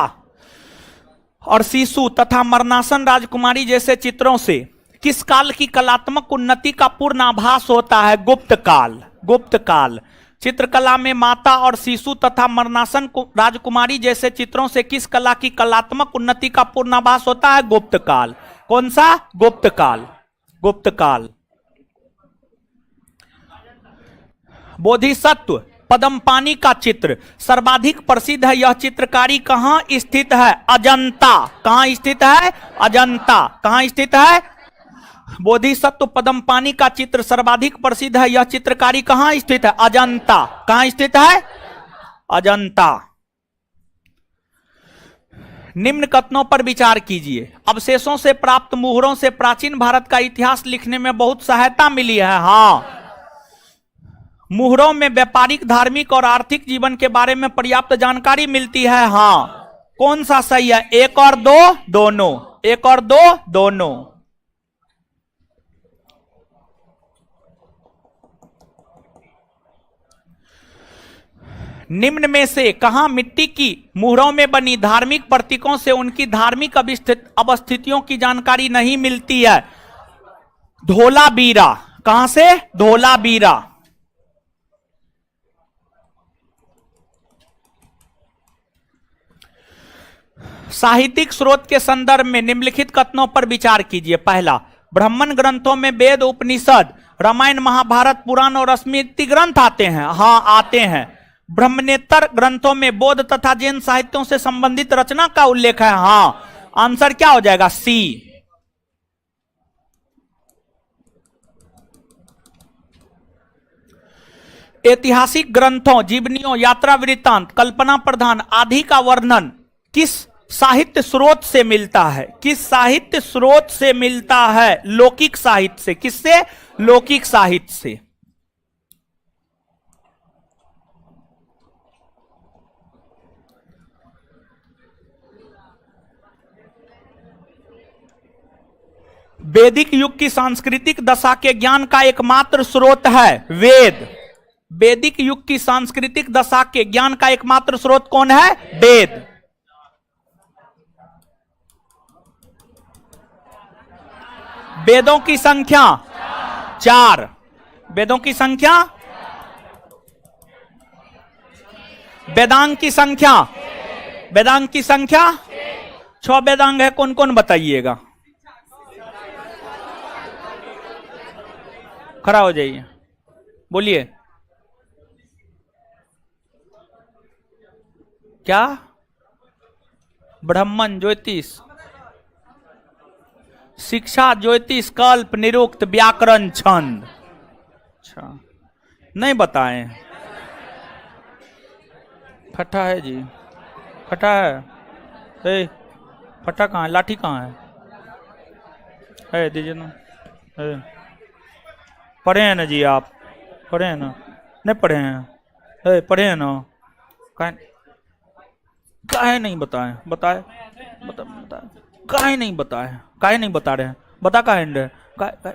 और शिशु तथा मरणासन राजकुमारी जैसे चित्रों से किस काल की कलात्मक उन्नति का पूर्ण आभास होता है? गुप्त काल। गुप्त काल। चित्रकला में माता और शिशु तथा मरणासन राजकुमारी जैसे चित्रों से किस कला की कलात्मक उन्नति का पूर्ण आभास होता है? गुप्त काल। कौन सा? गुप्त काल। गुप्त काल। बोधिसत्व पद्मपाणि का चित्र सर्वाधिक प्रसिद्ध है, यह चित्रकारी कहां स्थित है? अजंता। कहां स्थित है? अजंता। कहां स्थित है? बोधिसत्व पद्मपाणि का चित्र सर्वाधिक प्रसिद्ध है, यह चित्रकारी कहां स्थित है? अजंता। कहां स्थित है? अजंता। निम्न कथनों पर विचार कीजिए। अवशेषों से प्राप्त मुहरों से प्राचीन भारत का इतिहास लिखने में बहुत सहायता मिली है, हां। मुहरों में व्यापारिक, धार्मिक और आर्थिक जीवन के बारे में पर्याप्त जानकारी मिलती है, हां। कौन सा सही है? 1 और 2 दोनों। 1 और 2 दोनों। निम्न में से कहां मिट्टी की मुहरों में बनी धार्मिक प्रतीकों से उनकी धार्मिक अवस्थितियों की जानकारी नहीं मिलती है? धोलावीरा। कहां से? धोलावीरा। साहित्यिक स्रोत के संदर्भ में निम्नलिखित कथनों पर विचार कीजिए। पहला, ब्राह्मण ग्रंथों में वेद, उपनिषद, रामायण, महाभारत, पुराण और स्मृति ग्रंथ आते हैं, हां आते हैं। ब्रह्मणेतर ग्रंथों में बौद्ध तथा जैन साहित्यों से संबंधित रचना का उल्लेख है, हां। आंसर क्या हो जाएगा? सी। ऐतिहासिक ग्रंथों, जीवनियों, यात्रा वृत्तांत, कल्पना प्रधान आदि का वर्णन किस साहित्य स्रोत से मिलता है? किस साहित्य स्रोत से मिलता है? लौकिक साहित्य से। किससे? लौकिक साहित्य से। वैदिक युग की सांस्कृतिक दशा के ज्ञान का एकमात्र स्रोत है वेद। वैदिक युग की सांस्कृतिक दशा के ज्ञान का एकमात्र स्रोत कौन है? वेद। वेदों की संख्या 4। वेदों की संख्या, वेदांग की संख्या, वेदांग की संख्या 6 वेदांग है। कौन कौन बताइएगा? खड़ा हो जाइए, बोलिए। क्या? ब्राह्मण, ज्योतिष, शिक्षा, ज्योतिष, कल्प, निरुक्त, व्याकरण, छंद। अच्छा, नहीं बताएं। फटा है जी, फटा है। ए, फटा कहाँ है? लाठी कहाँ है? दीजिए ना। पढ़े हैं ना जी आप? पढ़े हैं ना? नहीं पढ़े हैं? पढ़े हैं ना? काहे नहीं बताएं? बताए बताए काहे नहीं बताए? काहे नहीं बता रहे हैं? बता काहे नहीं रहे?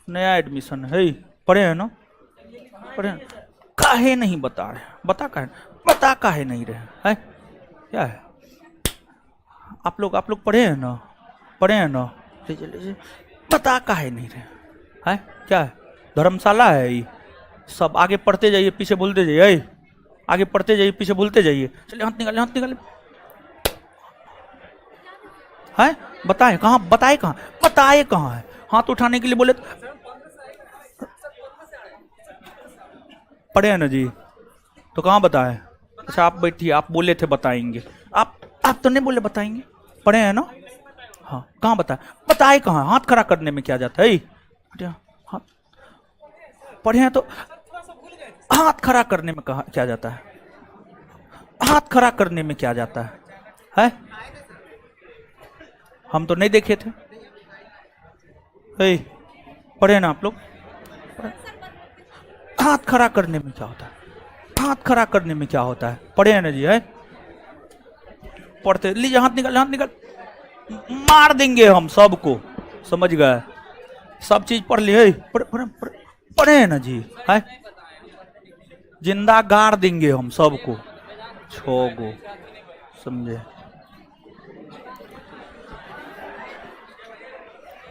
नया एडमिशन है, पढ़े हैं ना? पढ़े हैं? काहे नहीं बता रहे? बता काहे नहीं रहे है? क्या है? आप लोग पढ़े हैं ना? लीजिए बता काहे नहीं रहे है? क्या है? धर्मशाला है ये? सब आगे पढ़ते जाइए, पीछे भूलते जाइए। आगे पढ़ते जाइए, पीछे भूलते जाइए। चलिए हाथ निकाले है? बताए कहाँ है? हाथ उठाने के लिए बोले पढ़े हैं ना जी, तो कहाँ बताए? अच्छा आप बैठिए, आप बोले थे बताएंगे। आप तो नहीं बोले बताएंगे, पढ़े हैं ना? हाँ, कहाँ बताए कहाँ? हाथ खड़ा करने में क्या जाता है? हाथ पढ़े हैं तो हाथ खड़ा करने में क्या जाता है? हाथ खड़ा करने में क्या जाता है? हम तो नहीं देखे थे। पढ़े ना आप लोग? हाथ खड़ा करने में क्या होता है? हाथ खड़ा करने में क्या होता है? पढ़े हैं ना जी? है पढ़ते? लीजिए हाथ निकाल। मार देंगे हम सबको, समझ गए? सब चीज पढ़ लिए। पढ़े हैं ना जी? है जिंदा गाड़ देंगे हम सबको, 6 गो, समझे?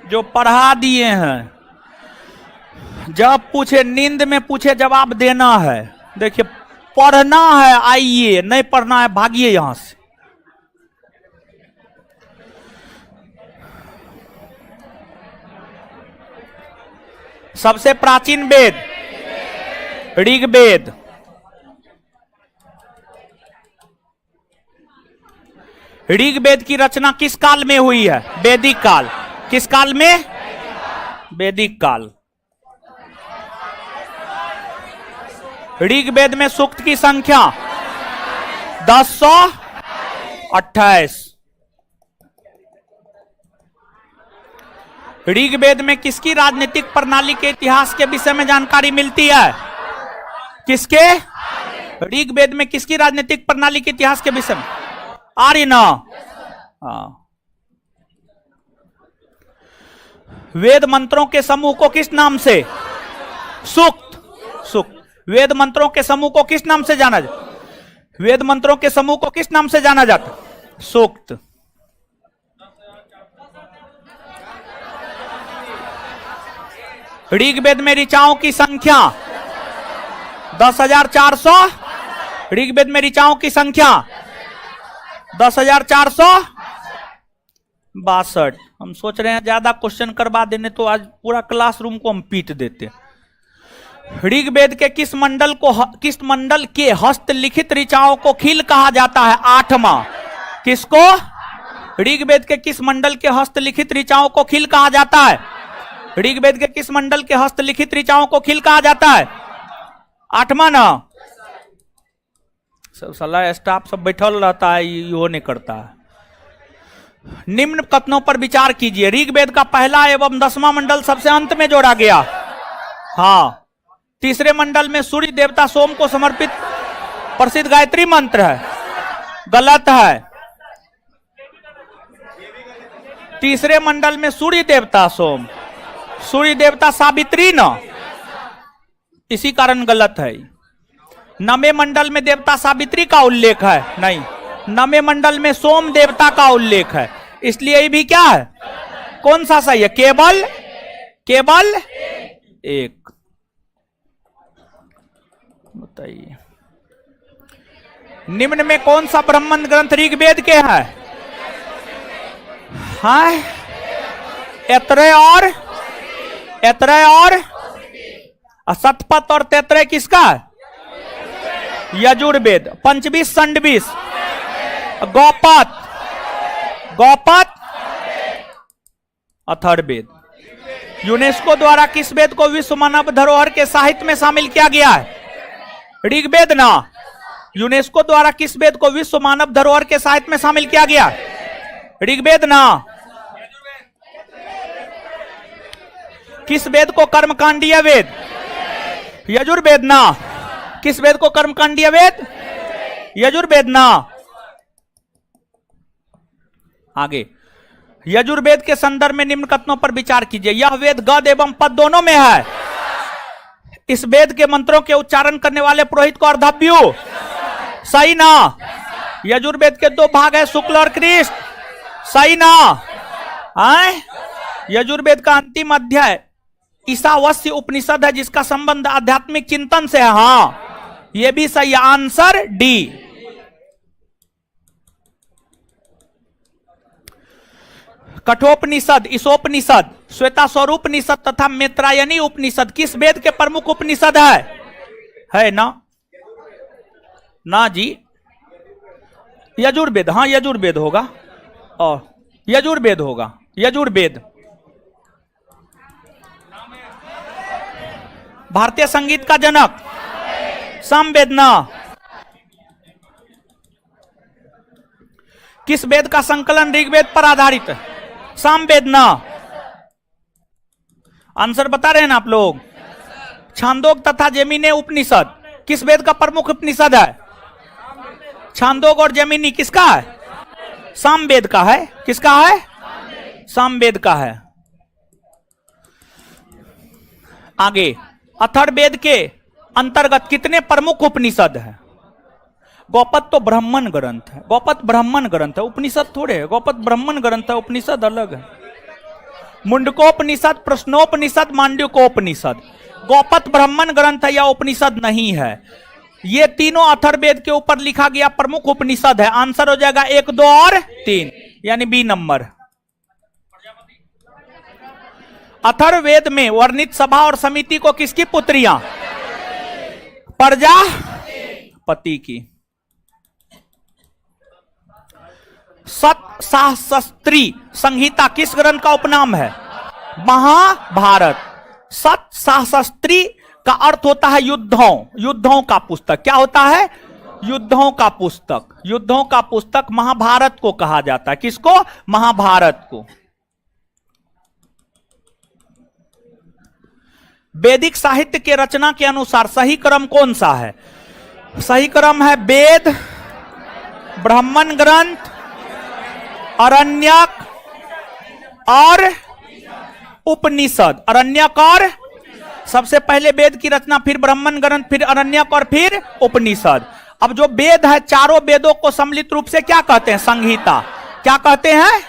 जो पढ़ा दिए हैं, जब पूछे नींद में पूछे जवाब देना है। देखिए पढ़ना है आइए, नहीं पढ़ना है भागिए यहां से। सबसे प्राचीन वेद ऋग्वेद। ऋग्वेद की रचना किस काल में हुई है? वैदिक काल। किस काल में? वैदिक काल। ऋग्वेद में सूक्त की संख्या 1028। ऋग्वेद में किसकी राजनीतिक प्रणाली के इतिहास के विषय में जानकारी मिलती है? किसके? ऋग्वेद में किसकी राजनीतिक प्रणाली के इतिहास के विषय में? आर्य ना? हाँ। वेद मंत्रों के समूह को किस नाम से? सूक्त। वेद मंत्रों के समूह को किस नाम से जाना जाता? वेद मंत्रों के समूह को किस नाम से जाना जाता? सूक्त। ऋग्वेद में ऋचाओं की संख्या 10,400। ऋग्वेद में ऋचाओं की संख्या 10,462। हम सोच रहे हैं ज्यादा क्वेश्चन करवा देने, तो आज पूरा क्लासरूम को हम पीट देते। ऋग्वेद के किस मंडल के हस्तलिखित ऋचाओं को खील कहा जाता है? 8वां। किसको? ऋग्वेद के किस मंडल के हस्तलिखित ऋचाओं को खील कहा जाता है? ऋग्वेद के किस मंडल के हस्तलिखित ऋचाओं को खील कहा जाता है? 8वां ना? सब साला स्टाफ सब बैठल रहता है, यो नहीं करता है। निम्न कथनों पर विचार कीजिए। ऋग्वेद का पहला एवं 10वां मंडल सबसे अंत में जोड़ा गया। हाँ। तीसरे मंडल में सूर्य देवता सोम को समर्पित प्रसिद्ध गायत्री मंत्र है। गलत है। तीसरे मंडल में सूर्य देवता सोम, सूर्य देवता सावित्री न, इसी कारण गलत है। 9वें मंडल में देवता सावित्री का उल्लेख है? नहीं। 9वें मंडल में सोम देवता का उल्लेख है, इसलिए ये भी क्या है? कौन सा सही है? केवल एक। बताइए निम्न में कौन सा ब्राह्मण ग्रंथ ऋग्वेद के है? हाँ, ऐत्रेय और शतपथ और तैत्रेय किसका है? यजुर्वेद। पंचविश, षंडविश, गौपद, अथर्ववेद। यूनेस्को द्वारा किस वेद को विश्व मानव धरोहर के साहित्य में शामिल किया गया है? ऋग्वेद ना? यूनेस्को द्वारा किस वेद को विश्व मानव धरोहर के साहित्य में शामिल किया गया? ऋग्वेद ना? किस वेद को कर्मकांडीय वेद? यजुर्वेद ना? किस वेद को कर्मकांडीय वेद? यजुर्वेद ना? आगे, यजुर्वेद के संदर्भ में निम्न कथनों पर विचार कीजिए। यह वेद गद एवं पद दोनों में है। इस वेद के मंत्रों के उच्चारण करने वाले पुरोहित को अर्धव्यु, सही ना। यजुर्वेद के 2 भाग है, शुक्ल और कृष्ण, सही ना। यजुर्वेद का अंतिम अध्याय ईशावास्य उपनिषद है, जिसका संबंध आध्यात्मिक चिंतन से है। हाँ, यह भी सही, आंसर डी। कठोपनिषद, ईशोपनिषद, श्वेतास्वरोपनिषद तथा मैत्रायणी उपनिषद किस वेद के प्रमुख उपनिषद है ना? ना जी, यजुर्वेद। हाँ, यजुर्वेद होगा, और यजुर्वेद होगा, यजुर्वेद। भारतीय संगीत का जनक सामवेद ना। किस वेद का संकलन ऋग्वेद पर आधारित है? सामवेद ना। आंसर बता रहे हैं ना आप लोग? छांदोग तथा जेमिनी उपनिषद किस वेद का प्रमुख उपनिषद है? छांदोग और जेमिनी किसका है? सामवेद का है। किसका है? सामवेद का है। आगे, अथर्ववेद के अंतर्गत कितने प्रमुख उपनिषद है? गौपद तो ब्राह्मण ग्रंथ है, गौपद ब्राह्मण ग्रंथ है, उपनिषद थोड़े है। गौपद ब्राह्मण ग्रंथ है, उपनिषद अलग है। मुंडकोपनिषद, प्रश्नोपनिषद, मांडुक्योपनिषद गौपद ब्राह्मण ग्रंथ है या उपनिषद नहीं है। ये तीनों अथर्ववेद के ऊपर लिखा गया प्रमुख उपनिषद है। आंसर हो जाएगा 1, 2 और 3, यानी बी नंबर। अथर्ववेद में वर्णित सभा और समिति को किसकी पुत्रियां? प्रजापति की। सतशास्त्री संहिता किस ग्रंथ का उपनाम है? महाभारत। सतशास्त्री का अर्थ होता है युद्धों का पुस्तक। क्या होता है? युद्धों का पुस्तक। युद्धों का पुस्तक महाभारत को कहा जाता है। किसको? महाभारत को। वैदिक साहित्य के रचना के अनुसार सही क्रम कौन सा है? सही क्रम है वेद, ब्राह्मण ग्रंथ, अरण्यक और उपनिषद। अरण्यक और सबसे पहले वेद की रचना, फिर ब्राह्मण ग्रंथ, फिर अरण्यक और फिर उपनिषद। अब जो वेद है, चारों वेदों को सम्मिलित रूप से क्या कहते हैं? संहिता। क्या कहते हैं?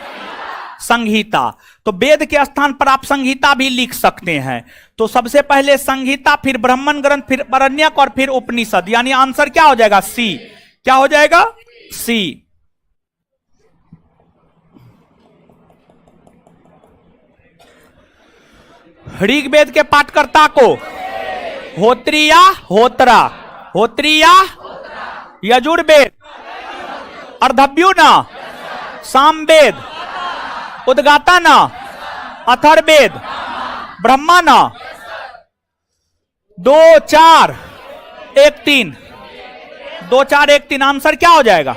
संहिता। तो वेद के स्थान पर आप संहिता भी लिख सकते हैं। तो सबसे पहले संहिता, फिर ब्राह्मण ग्रंथ, फिर अरण्यक और फिर उपनिषद। यानी आंसर क्या हो जाएगा? सी। क्या हो जाएगा? सी। ऋग्वेद के पाठकर्ता को होत्री या होत्रा? होत्री या यजुर्वेद? अर्धव्यु ना? सामवेद? उद्गाता ना? अथर्ववेद? ब्रह्मा ना? 2, 4, 1, 3। 2, 4, 1, 3 आंसर क्या हो जाएगा?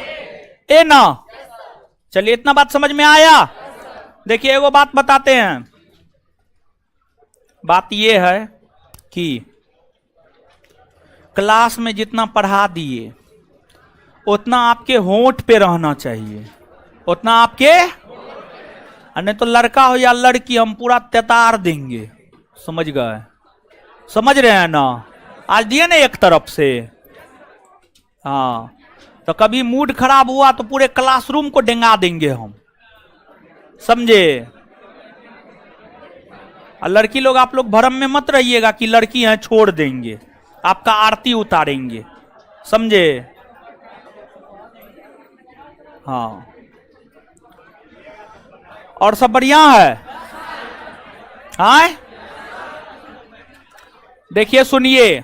ए ना। चलिए, इतना बात समझ में आया। देखिए, एगो बात बताते हैं। बात यह है कि क्लास में जितना पढ़ा दिए उतना आपके होंठ पे रहना चाहिए, उतना आपके, नहीं तो लड़का हो या लड़की हम पूरा तेतार देंगे। समझ गए? समझ रहे हैं ना? आज दिए ना एक तरफ से। हाँ, तो कभी मूड खराब हुआ तो पूरे क्लासरूम को डेंगा देंगे हम। समझे? और लड़की लोग, आप लोग भरम में मत रहिएगा कि लड़की है छोड़ देंगे, आपका आरती उतारेंगे। समझे? हाँ, और सब बढ़िया है? हाँ, देखिए, सुनिए,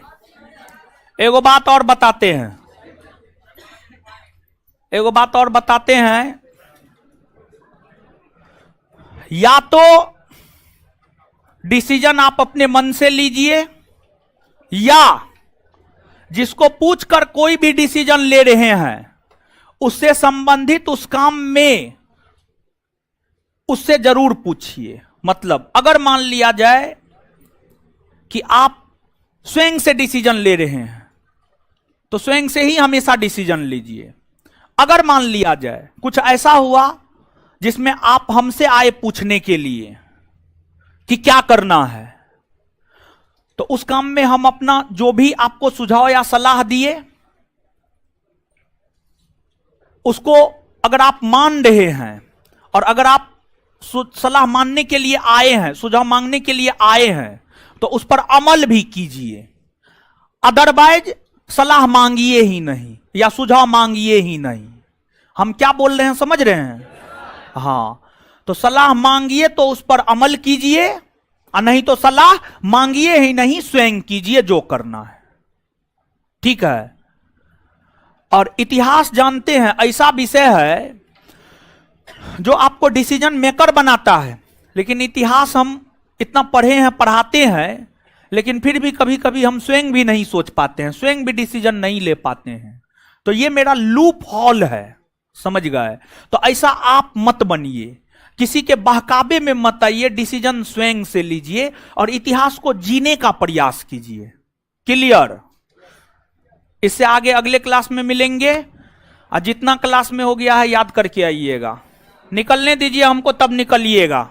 एगो बात और बताते हैं। एगो बात और बताते हैं। या तो डिसीजन आप अपने मन से लीजिए, या जिसको पूछकर कोई भी डिसीजन ले रहे हैं उससे संबंधित उस काम में उससे जरूर पूछिए। मतलब अगर मान लिया जाए कि आप स्वयं से डिसीजन ले रहे हैं तो स्वयं से ही हमेशा डिसीजन लीजिए। अगर मान लिया जाए कुछ ऐसा हुआ जिसमें आप हमसे आए पूछने के लिए कि क्या करना है, तो उस काम में हम अपना जो भी आपको सुझाव या सलाह दिए उसको अगर आप मान रहे हैं और अगर आप सलाह मानने के लिए आए हैं, सुझाव मांगने के लिए आए हैं, तो उस पर अमल भी कीजिए। अदरवाइज सलाह मांगिए ही नहीं या सुझाव मांगिए ही नहीं। हम क्या बोल रहे हैं, समझ रहे हैं? हाँ, तो सलाह मांगिए तो उस पर अमल कीजिए, और नहीं तो सलाह मांगिए ही नहीं, स्वयं कीजिए जो करना है। ठीक है। और इतिहास जानते हैं, ऐसा विषय है जो आपको डिसीजन मेकर बनाता है। लेकिन इतिहास हम इतना पढ़े हैं, पढ़ाते हैं, लेकिन फिर भी कभी कभी हम स्वयं भी नहीं सोच पाते हैं, स्वयं भी डिसीजन नहीं ले पाते हैं। तो ये मेरा लूप हॉल है, समझ गए? तो ऐसा आप मत बनिए, किसी के बहकावे में मत आइए, डिसीजन स्वयं से लीजिए और इतिहास को जीने का प्रयास कीजिए। क्लियर? इससे आगे अगले क्लास में मिलेंगे, और जितना क्लास में हो गया है याद करके आइएगा। निकलने दीजिए हमको, तब निकलिएगा।